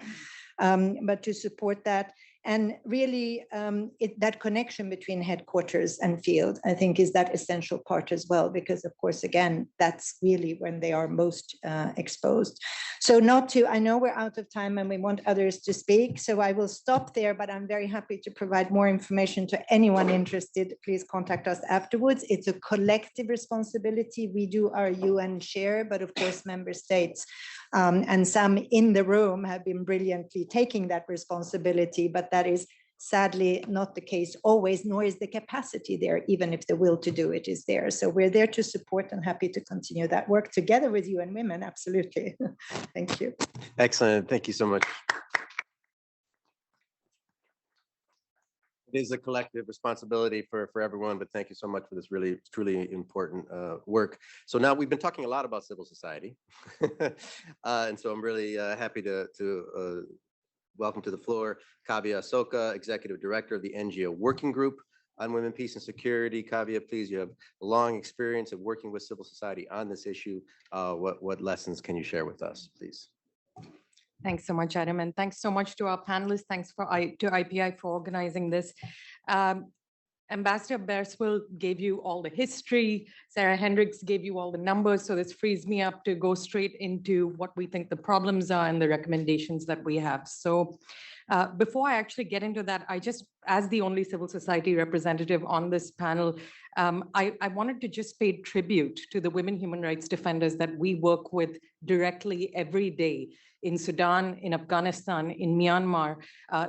but to support that. And really that connection between headquarters and field, I think, is that essential part as well, because of course, again, that's really when they are most exposed. So I know we're out of time and we want others to speak, so I will stop there, but I'm very happy to provide more information to anyone interested. Please contact us afterwards. It's a collective responsibility. We do our UN share, but of course, member states and some in the room have been brilliantly taking that responsibility, but that is sadly not the case always, nor is the capacity there, even if the will to do it is there. So we're there to support and happy to continue that work together with UN Women, absolutely. Thank you. Excellent, thank you so much. It is a collective responsibility for everyone, but thank you so much for this really, truly important work. So now we've been talking a lot about civil society. And so I'm really happy to welcome to the floor Kavya Asoka, Executive Director of the NGO Working Group on Women, Peace and Security. Kavya, please, you have a long experience of working with civil society on this issue. What lessons can you share with us, please? Thanks so much, Adam, and thanks so much to our panelists. Thanks to IPI for organizing this. Ambassador Berswell gave you all the history. Sarah Hendricks gave you all the numbers. So this frees me up to go straight into what we think the problems are and the recommendations that we have. So before I actually get into that, I just, as the only civil society representative on this panel, I wanted to just pay tribute to the women human rights defenders that we work with directly every day in Sudan, in Afghanistan, in Myanmar.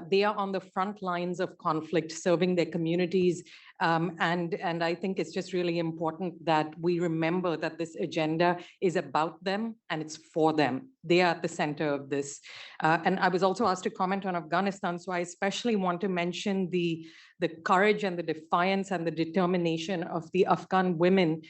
They are on the front lines of conflict, serving their communities. And I think it's just really important that we remember that this agenda is about them and it's for them. They are at the center of this. And I was also asked to comment on Afghanistan, so I especially want to mention the courage and the defiance and the determination of the Afghan women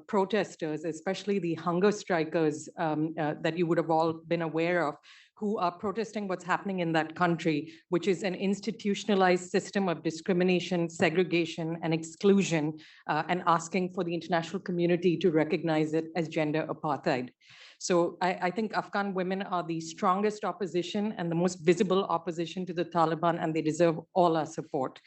protesters, especially the hunger strikers that you would have all been aware of, who are protesting what's happening in that country, which is an institutionalized system of discrimination, segregation, and exclusion, and asking for the international community to recognize it as gender apartheid. So I think Afghan women are the strongest opposition and the most visible opposition to the Taliban, and they deserve all our support.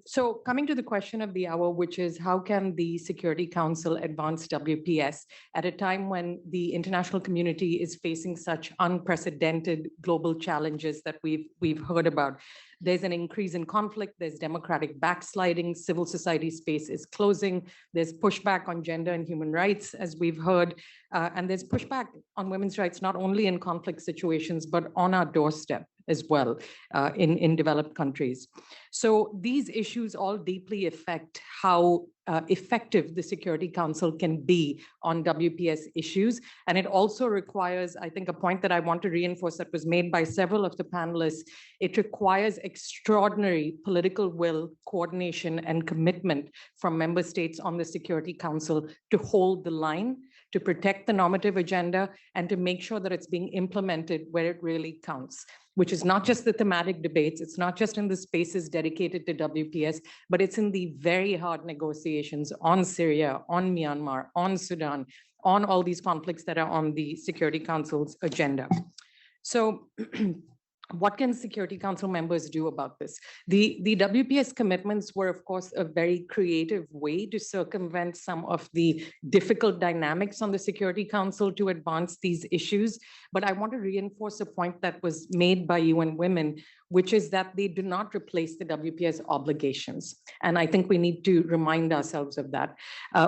So coming to the question of the hour, which is how can the Security Council advance WPS at a time when the international community is facing such unprecedented global challenges that we've heard about? There's an increase in conflict, there's democratic backsliding, civil society space is closing, there's pushback on gender and human rights, as we've heard, and there's pushback on women's rights, not only in conflict situations, but on our doorstep as well in developed countries. So these issues all deeply affect how effective the Security Council can be on WPS issues. And it also requires, I think, a point that I want to reinforce that was made by several of the panelists. It requires extraordinary political will, coordination, and commitment from member states on the Security Council to hold the line, to protect the normative agenda, and to make sure that it's being implemented where it really counts, which is not just the thematic debates, it's not just in the spaces dedicated to WPS, but it's in the very hard negotiations on Syria, on Myanmar, on Sudan, on all these conflicts that are on the Security Council's agenda. So What can Security Council members do about this? The WPS commitments were, of course, a very creative way to circumvent some of the difficult dynamics on the Security Council to advance these issues. But I want to reinforce a point that was made by UN Women, which is that they do not replace the WPS obligations. And I think we need to remind ourselves of that.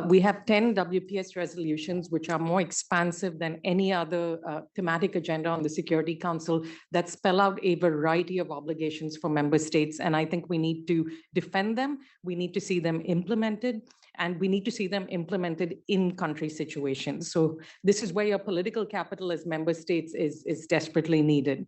We have 10 WPS resolutions, which are more expansive than any other thematic agenda on the Security Council that spell out a variety of obligations for member states. And I think we need to defend them. We need to see them implemented, and we need to see them implemented in country situations. So this is where your political capital as member states is desperately needed.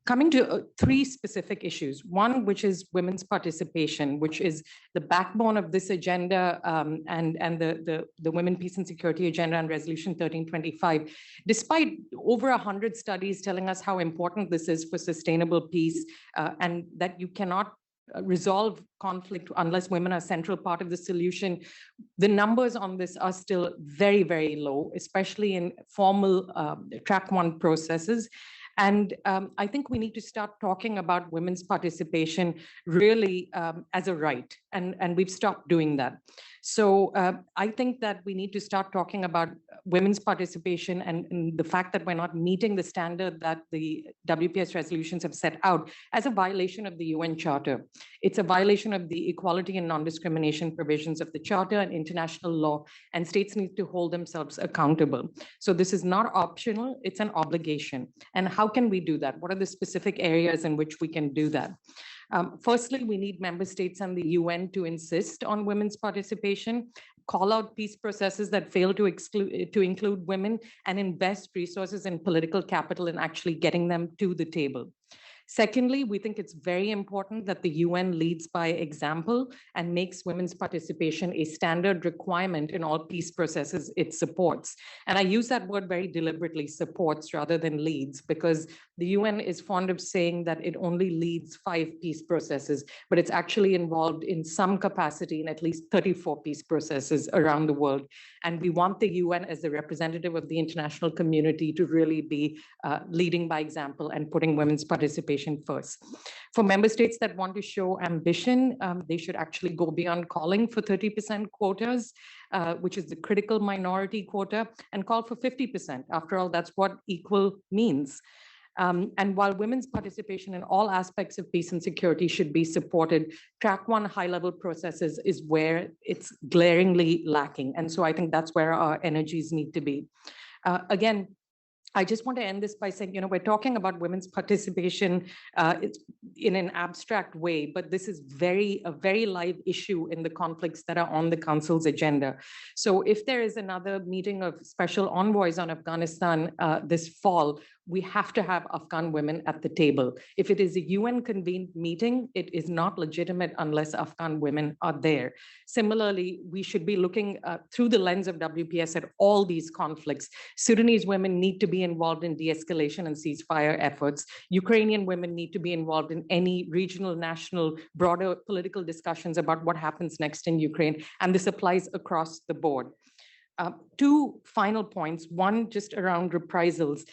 Coming to three specific issues. One, which is women's participation, which is the backbone of this agenda and the Women, Peace and Security Agenda and Resolution 1325. Despite over 100 studies telling us how important this is for sustainable peace and that you cannot resolve conflict unless women are a central part of the solution, the numbers on this are still very, very low, especially in formal track one processes. And I think we need to start talking about women's participation really as a right, and we've stopped doing that. So I think that we need to start talking about women's participation and the fact that we're not meeting the standard that the WPS resolutions have set out as a violation of the UN Charter. It's a violation of the equality and non-discrimination provisions of the Charter and international law, and states need to hold themselves accountable. So this is not optional, it's an obligation. And how can we do that? What are the specific areas in which we can do that? Firstly, we need member states and the UN to insist on women's participation, call out peace processes that fail to include women, and invest resources in political capital in actually getting them to the table. Secondly, we think it's very important that the UN leads by example and makes women's participation a standard requirement in all peace processes it supports. And I use that word very deliberately, supports rather than leads, because the UN is fond of saying that it only leads 5 peace processes, but it's actually involved in some capacity in at least 34 peace processes around the world. And we want the UN as the representative of the international community to really be leading by example and putting women's participation first. For member states that want to show ambition, they should actually go beyond calling for 30% quotas, which is the critical minority quota, and call for 50%. After all, that's what equal means. And while women's participation in all aspects of peace and security should be supported, track one high-level processes is where it's glaringly lacking. And so I think that's where our energies need to be. Again, I just want to end this by saying, we're talking about women's participation in an abstract way, but this is a very live issue in the conflicts that are on the Council's agenda. So if there is another meeting of special envoys on Afghanistan this fall, we have to have Afghan women at the table. If it is a UN-convened meeting, it is not legitimate unless Afghan women are there. Similarly, we should be looking through the lens of WPS at all these conflicts. Sudanese women need to be involved in de-escalation and ceasefire efforts. Ukrainian women need to be involved in any regional, national, broader political discussions about what happens next in Ukraine. And this applies across the board. 2 final points, one just around reprisals,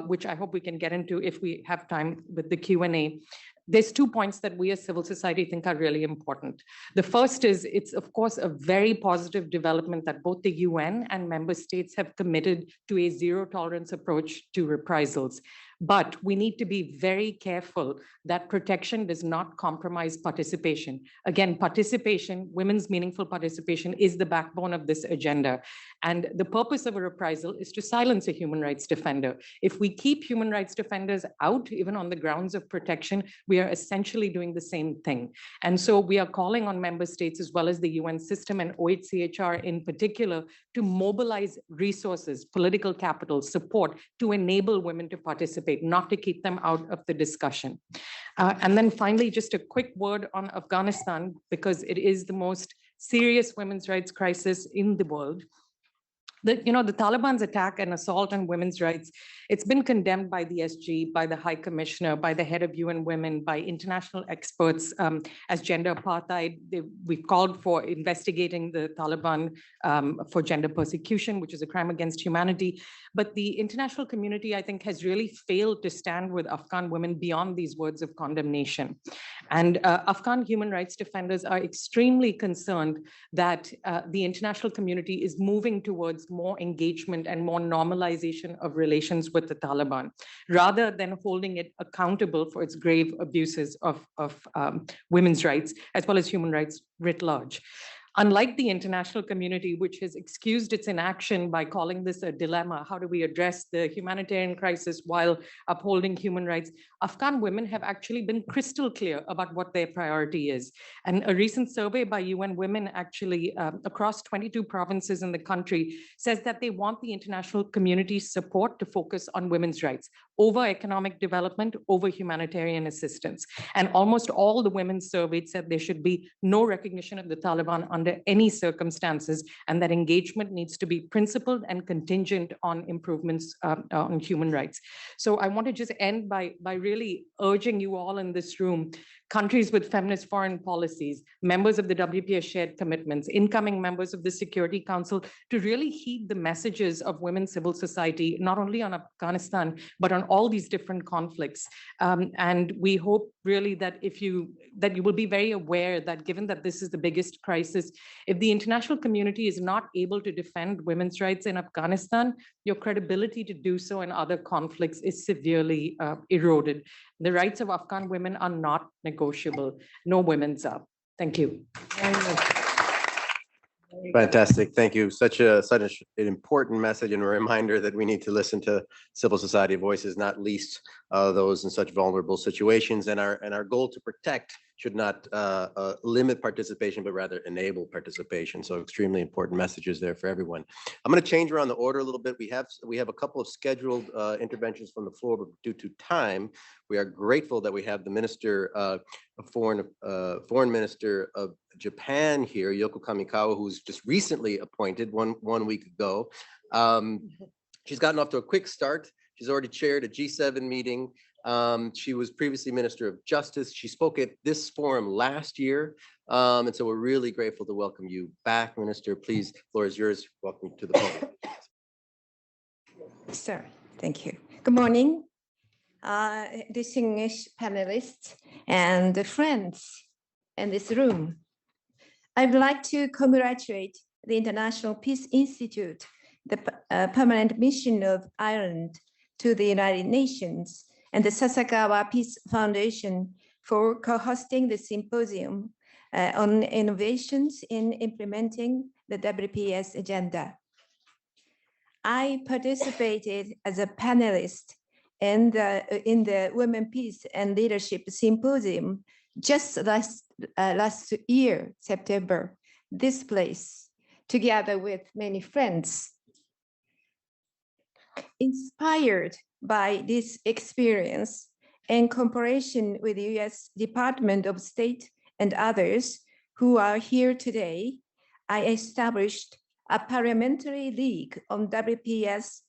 which I hope we can get into if we have time with the Q&A. There's 2 points that we as civil society think are really important. The first is, it's of course a very positive development that both the UN and member states have committed to a zero tolerance approach to reprisals. But we need to be very careful that protection does not compromise participation. Again, participation, women's meaningful participation, is the backbone of this agenda. And the purpose of a reprisal is to silence a human rights defender. If we keep human rights defenders out, even on the grounds of protection, we are essentially doing the same thing. And so we are calling on member states as well as the UN system and OHCHR in particular to mobilize resources, political capital, support to enable women to participate, not to keep them out of the discussion. And then finally, just a quick word on Afghanistan, because it is the most serious women's rights crisis in the world. The Taliban's attack and assault on women's rights, it's been condemned by the SG, by the High Commissioner, by the head of UN Women, by international experts as gender apartheid. We've called for investigating the Taliban for gender persecution, which is a crime against humanity. But the international community, I think, has really failed to stand with Afghan women beyond these words of condemnation. And Afghan human rights defenders are extremely concerned that the international community is moving towards more engagement and more normalization of relations with the Taliban, rather than holding it accountable for its grave abuses of women's rights, as well as human rights writ large. Unlike the international community, which has excused its inaction by calling this a dilemma, how do we address the humanitarian crisis while upholding human rights? Afghan women have actually been crystal clear about what their priority is. And a recent survey by UN Women actually across 22 provinces in the country says that they want the international community's support to focus on women's rights over economic development, over humanitarian assistance. And almost all the women surveyed said there should be no recognition of the Taliban under any circumstances, and that engagement needs to be principled and contingent on improvements on human rights. So I want to just end by really urging you all in this room, countries with feminist foreign policies, members of the WPS shared commitments, incoming members of the Security Council, to really heed the messages of women's civil society, not only on Afghanistan, but on all these different conflicts. And we hope really that you will be very aware that given that this is the biggest crisis, if the international community is not able to defend women's rights in Afghanistan, your credibility to do so in other conflicts is severely eroded. The rights of Afghan women are not negotiable. No women's up. Thank you. Fantastic. Thank you. Such an important message and a reminder that we need to listen to civil society voices, not least those in such vulnerable situations. And our goal to protect should not limit participation, but rather enable participation. So extremely important messages there for everyone. I'm going to change around the order a little bit. We have a couple of scheduled interventions from the floor, but due to time, we are grateful that we have the Minister Foreign Minister of Japan here, Yoko Kamikawa, who's just recently appointed one week ago. She's gotten off to a quick start. She's already chaired a G7 meeting. She was previously Minister of Justice. She spoke at this forum last year. And so we're really grateful to welcome you back, Minister. Please, floor is yours. Welcome to the podium. Sir, thank you. Good morning, distinguished panelists and friends in this room. I'd like to congratulate the International Peace Institute, the permanent mission of Ireland to the United Nations, and the Sasakawa Peace Foundation for co-hosting the symposium on innovations in implementing the WPS agenda. I participated as a panelist in the Women, Peace and Leadership Symposium just last year, September, this place, together with many friends. Inspired by this experience, in cooperation with the US Department of State and others who are here today, I established a parliamentary league on WPS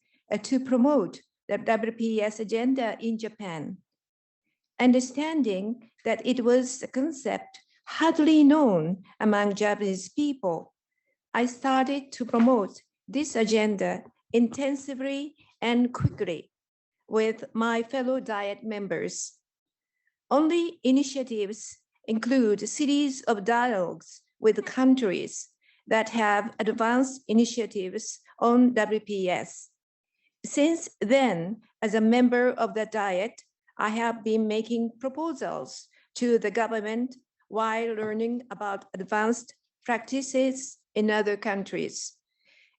to promote the WPS agenda in Japan. Understanding that it was a concept hardly known among Japanese people, I started to promote this agenda intensively and quickly with my fellow Diet members. Only initiatives include a series of dialogues with countries that have advanced initiatives on WPS. Since then, as a member of the Diet, I have been making proposals to the government while learning about advanced practices in other countries.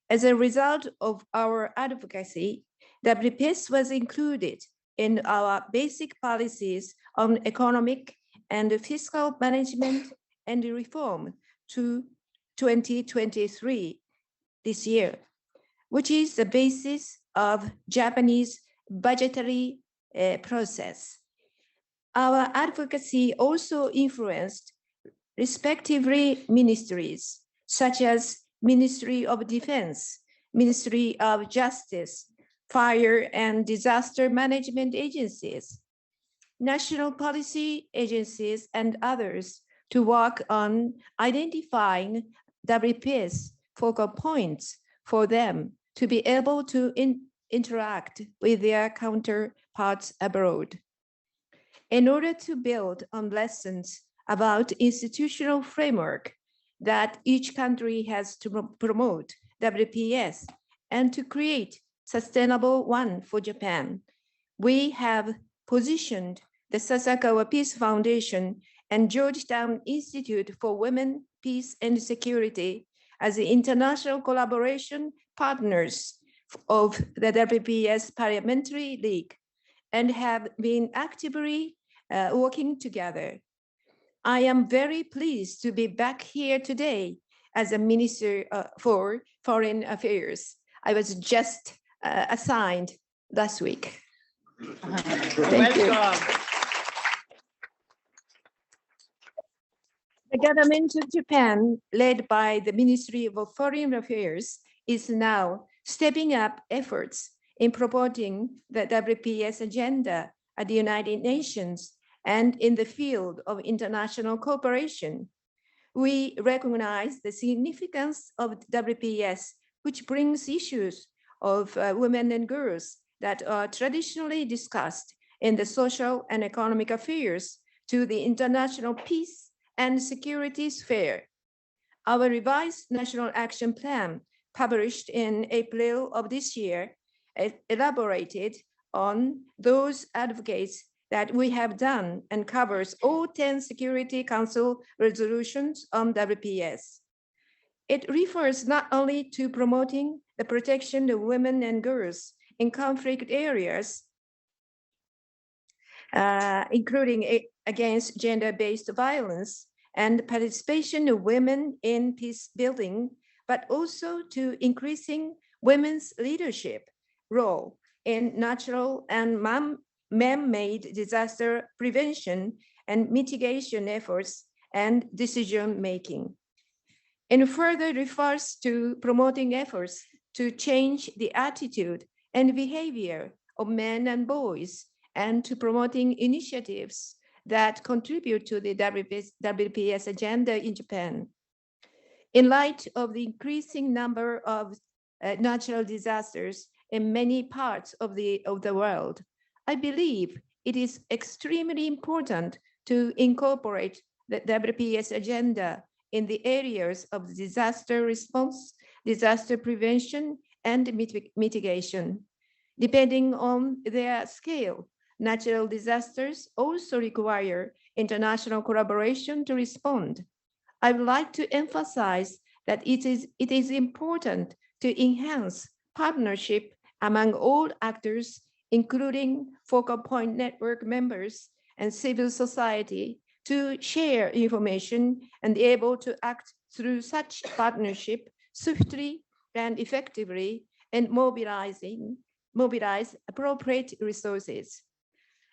As a result of our advocacy, WPS was included in our basic policies on economic and fiscal management and reform to 2023 this year, which is the basis of Japanese budgetary process. Our advocacy also influenced respectively ministries such as Ministry of Defense, Ministry of Justice, fire and disaster management agencies, national policy agencies, and others to work on identifying WPS focal points for them to be able to interact with their counterparts abroad. In order to build on lessons about institutional framework that each country has to promote WPS and to create sustainable one for Japan, we have positioned the Sasakawa Peace Foundation and Georgetown Institute for Women, Peace and Security as the international collaboration partners of the WPS Parliamentary League and have been actively working together. I am very pleased to be back here today as a Minister for Foreign Affairs. I was just assigned last week. Thank you. The government of Japan, led by the Ministry of Foreign Affairs, is now stepping up efforts in promoting the WPS agenda at the United Nations and in the field of international cooperation. We recognize the significance of WPS, which brings issues of women and girls that are traditionally discussed in the social and economic affairs to the international peace and security sphere. Our revised National Action Plan, published in April of this year, elaborated on those advocates that we have done and covers all 10 Security Council resolutions on WPS. It refers not only to promoting the protection of women and girls in conflict areas, including against gender-based violence and participation of women in peace building, but also to increasing women's leadership role in natural and man-made disaster prevention and mitigation efforts and decision-making. It further refers to promoting efforts to change the attitude and behavior of men and boys and to promoting initiatives that contribute to the WPS agenda in Japan. In light of the increasing number of natural disasters in many parts of the world, I believe it is extremely important to incorporate the WPS agenda in the areas of disaster response, disaster prevention, and mitigation. Depending on their scale, natural disasters also require international collaboration to respond. I would like to emphasize that it is important to enhance partnership among all actors, including focal point network members and civil society, to share information and be able to act through such partnership swiftly and effectively and mobilize appropriate resources.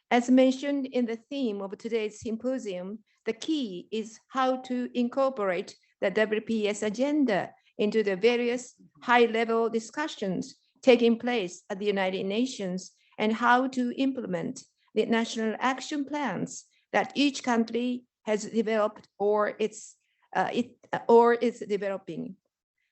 As mentioned in the theme of today's symposium, the key is how to incorporate the WPS agenda into the various high-level discussions taking place at the United Nations and how to implement the national action plans that each country has developed or is developing.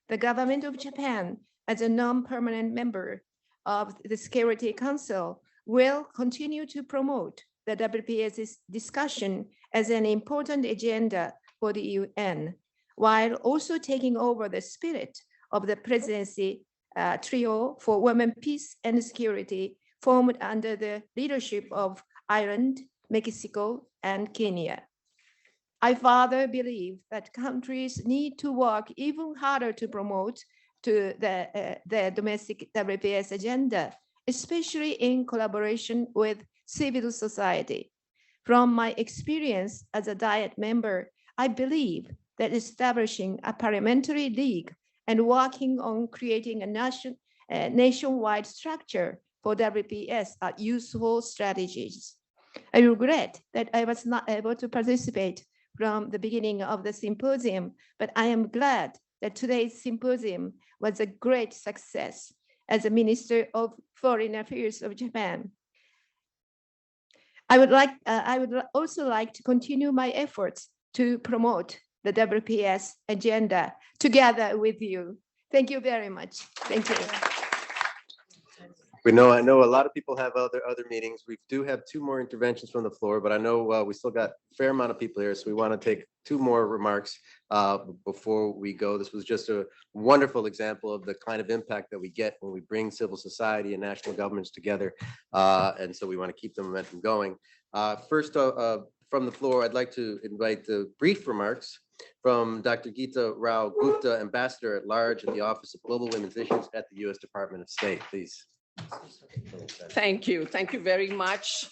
The government of Japan, as a non-permanent member of the Security Council, will continue to promote the WPS discussion as an important agenda for the UN, while also taking over the spirit of the presidency trio for women, peace and security formed under the leadership of Ireland, Mexico, and Kenya. I further believe that countries need to work even harder to promote the domestic WPS agenda, especially in collaboration with civil society. From my experience as a Diet member, I believe that establishing a parliamentary league and working on creating a nationwide structure for WPS are useful strategies. I regret that I was not able to participate from the beginning of the symposium, but I am glad that today's symposium was a great success as a Minister of Foreign Affairs of Japan. I would also like to continue my efforts to promote the WPS agenda together with you. Thank you very much. Thank you. I know a lot of people have other meetings. We do have 2 more interventions from the floor, but I know we still got a fair amount of people here, so we want to take 2 more remarks before we go. This was just a wonderful example of the kind of impact that we get when we bring civil society and national governments together, and so we want to keep the momentum going. First, from the floor, I'd like to invite the brief remarks from Dr. Geeta Rao Gupta, Ambassador at Large in the Office of Global Women's Issues at the U.S. Department of State, please. Thank you. Thank you very much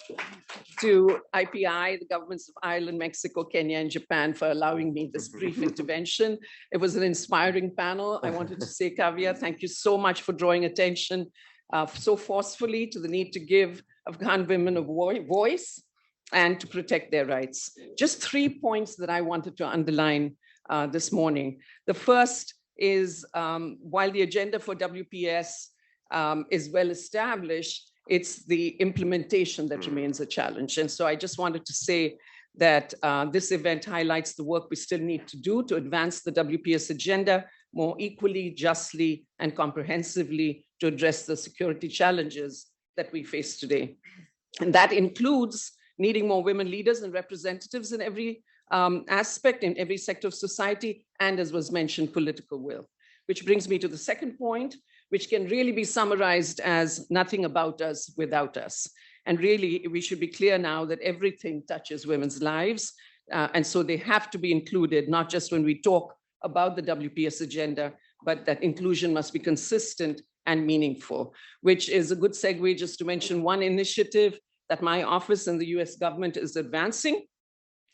to IPI, the governments of Ireland, Mexico, Kenya, and Japan for allowing me this brief intervention. It was an inspiring panel. I wanted to say, Kavya, thank you so much for drawing attention so forcefully to the need to give Afghan women a voice and to protect their rights. Just 3 points that I wanted to underline this morning. The first is while the agenda for WPS is well established, it's the implementation that remains a challenge. And so I just wanted to say that this event highlights the work we still need to do to advance the WPS agenda more equally, justly, and comprehensively to address the security challenges that we face today. And that includes needing more women leaders and representatives in every aspect, in every sector of society, and as was mentioned, political will. Which brings me to the second point, which can really be summarized as nothing about us without us. And really, we should be clear now that everything touches women's lives. And so they have to be included, not just when we talk about the WPS agenda, but that inclusion must be consistent and meaningful, which is a good segue just to mention one initiative that my office and the US government is advancing,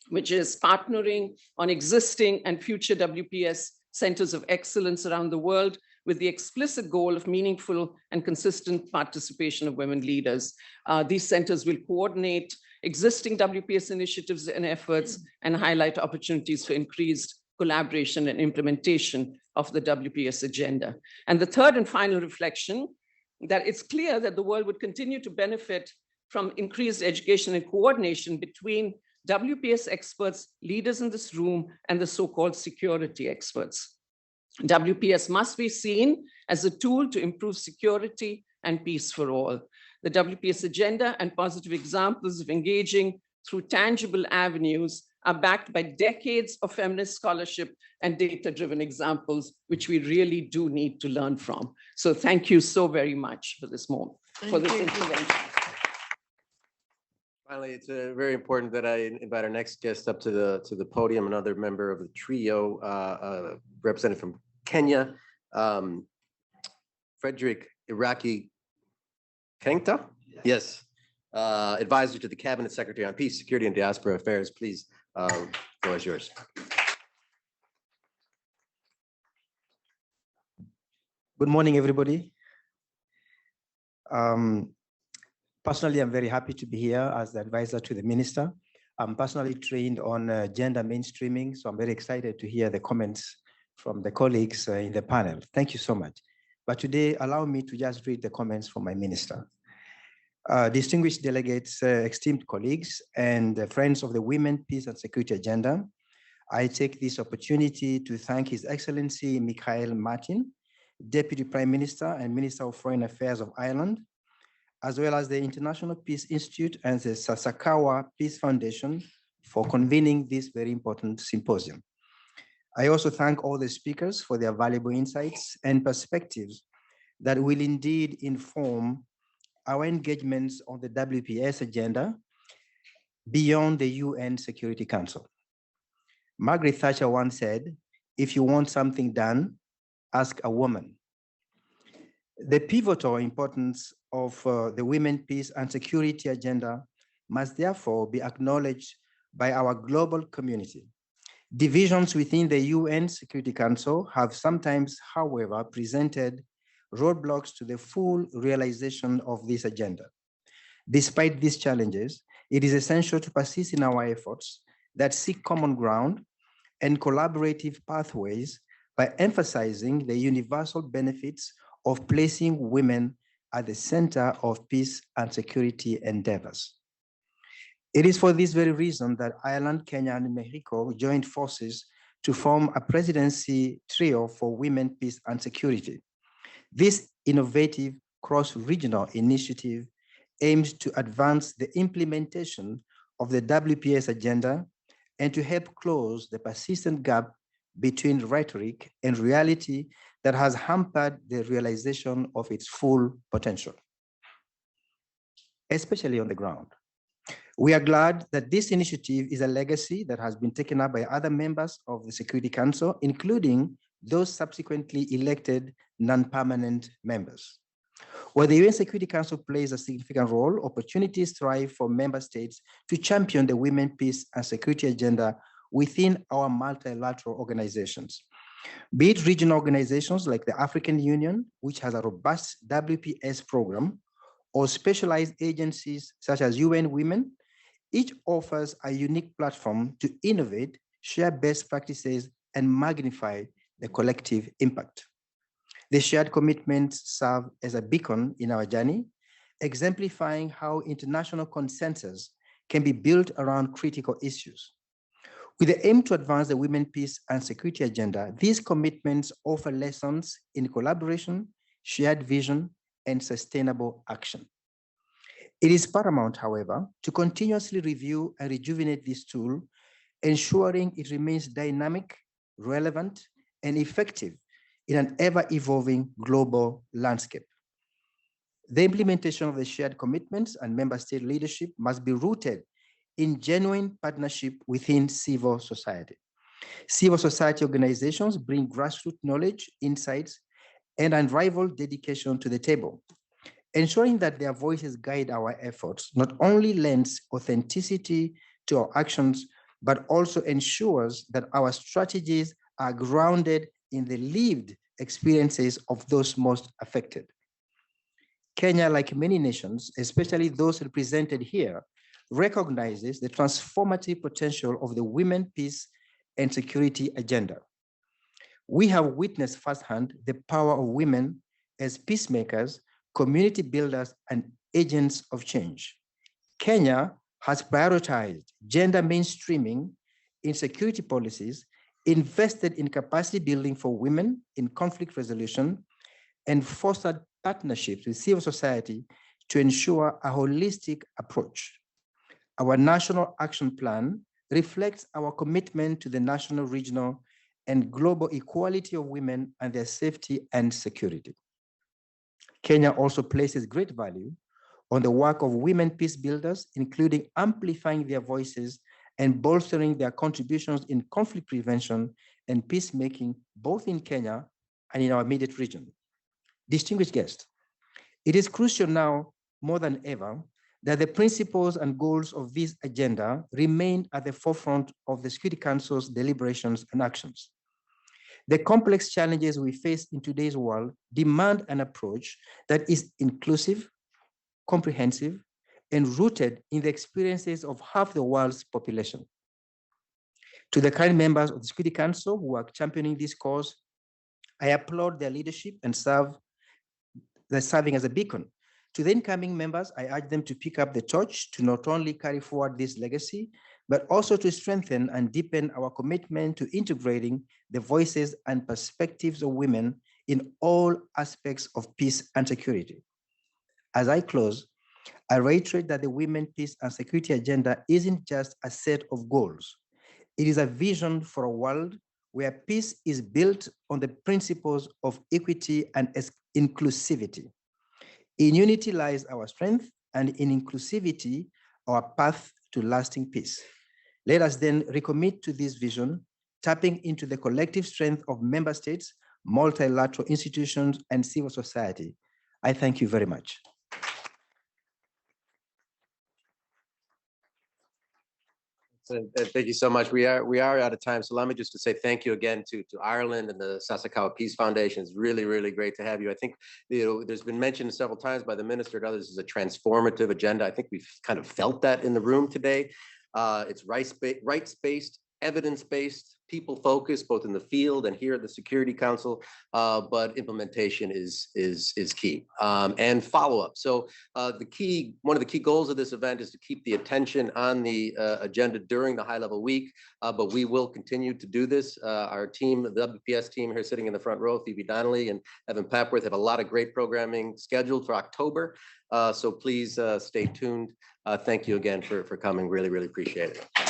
which is partnering on existing and future WPS centers of excellence around the world with the explicit goal of meaningful and consistent participation of women leaders. These centers will coordinate existing WPS initiatives and efforts and highlight opportunities for increased collaboration and implementation of the WPS agenda. And the third and final reflection, that it's clear that the world would continue to benefit from increased education and coordination between WPS experts, leaders in this room, and the so-called security experts. WPS must be seen as a tool to improve security and peace for all. The WPS agenda and positive examples of engaging through tangible avenues are backed by decades of feminist scholarship and data-driven examples, which we really do need to learn from. So thank you so very much for this moment, for this intervention. Finally, it's very important that I invite our next guest up to the podium, another member of the trio, representative from Kenya, Frederick Iraqi Kengta? Yes, advisor to the Cabinet Secretary on Peace, Security, and Diaspora Affairs. Please, the floor is yours. Good morning, everybody. Personally, I'm very happy to be here as the advisor to the minister. I'm personally trained on gender mainstreaming, so I'm very excited to hear the comments from the colleagues in the panel. Thank you so much. But today, allow me to just read the comments from my minister. Distinguished delegates, esteemed colleagues, and friends of the Women, Peace and Security Agenda, I take this opportunity to thank His Excellency Michael Martin, Deputy Prime Minister and Minister of Foreign Affairs of Ireland, as well as the International Peace Institute and the Sasakawa Peace Foundation for convening this very important symposium. I also thank all the speakers for their valuable insights and perspectives that will indeed inform our engagements on the WPS agenda beyond the UN Security Council. Margaret Thatcher once said, if you want something done, ask a woman. The pivotal importance of the Women, Peace and Security Agenda must therefore be acknowledged by our global community. Divisions within the UN Security Council have sometimes, however, presented roadblocks to the full realization of this agenda. Despite these challenges, it is essential to persist in our efforts that seek common ground and collaborative pathways by emphasizing the universal benefits of placing women at the center of peace and security endeavors. It is for this very reason that Ireland, Kenya, and Mexico joined forces to form a presidency trio for women, peace, and security. This innovative cross-regional initiative aims to advance the implementation of the WPS agenda and to help close the persistent gap between rhetoric and reality that has hampered the realization of its full potential, especially on the ground. We are glad that this initiative is a legacy that has been taken up by other members of the Security Council, including those subsequently elected non-permanent members. Where the UN Security Council plays a significant role, opportunities thrive for member states to champion the women, peace, and security agenda within our multilateral organizations. Be it regional organizations like the African Union, which has a robust WPS program, or specialized agencies such as UN Women, each offers a unique platform to innovate, share best practices, and magnify the collective impact. The shared commitments serve as a beacon in our journey, exemplifying how international consensus can be built around critical issues. With the aim to advance the women, peace, and security agenda, these commitments offer lessons in collaboration, shared vision, and sustainable action. It is paramount, however, to continuously review and rejuvenate this tool, ensuring it remains dynamic, relevant, and effective in an ever-evolving global landscape. The implementation of the shared commitments and member state leadership must be rooted in genuine partnership within civil society. Civil society organizations bring grassroots knowledge, insights, and unrivaled dedication to the table. Ensuring that their voices guide our efforts not only lends authenticity to our actions, but also ensures that our strategies are grounded in the lived experiences of those most affected. Kenya, like many nations, especially those represented here, recognizes the transformative potential of the women, peace, and security agenda. We have witnessed firsthand the power of women as peacemakers, community builders, and agents of change. Kenya has prioritized gender mainstreaming in security policies, invested in capacity building for women in conflict resolution, and fostered partnerships with civil society to ensure a holistic approach. Our national action plan reflects our commitment to the national, regional, and global equality of women and their safety and security. Kenya also places great value on the work of women peace builders, including amplifying their voices and bolstering their contributions in conflict prevention and peacemaking, both in Kenya and in our immediate region. Distinguished guests, it is crucial now more than ever that the principles and goals of this agenda remain at the forefront of the Security Council's deliberations and actions. The complex challenges we face in today's world demand an approach that is inclusive, comprehensive, and rooted in the experiences of half the world's population. To the current members of the Security Council who are championing this cause, I applaud their leadership and they're serving as a beacon. To the incoming members, I urge them to pick up the torch to not only carry forward this legacy, but also to strengthen and deepen our commitment to integrating the voices and perspectives of women in all aspects of peace and security. As I close, I reiterate that the Women, Peace, and Security Agenda isn't just a set of goals. It is a vision for a world where peace is built on the principles of equity and inclusivity. In unity lies our strength, and in inclusivity, our path to lasting peace. Let us then recommit to this vision, tapping into the collective strength of member states, multilateral institutions, and civil society. I thank you very much. Thank you so much. We are out of time. So allow me just to say thank you again to Ireland and the Sasakawa Peace Foundation. It's really, really great to have you. I think there's been mentioned several times by the minister and others as a transformative agenda. I think we've kind of felt that in the room today. It's rights-based, evidence-based, people-focused, both in the field and here at the Security Council, but implementation is key, and follow-up. So one of the key goals of this event is to keep the attention on the agenda during the high-level week, but we will continue to do this. Our team, the WPS team here sitting in the front row, Phoebe Donnelly and Evan Papworth, have a lot of great programming scheduled for October. So please stay tuned. Thank you again for coming. Really, really appreciate it.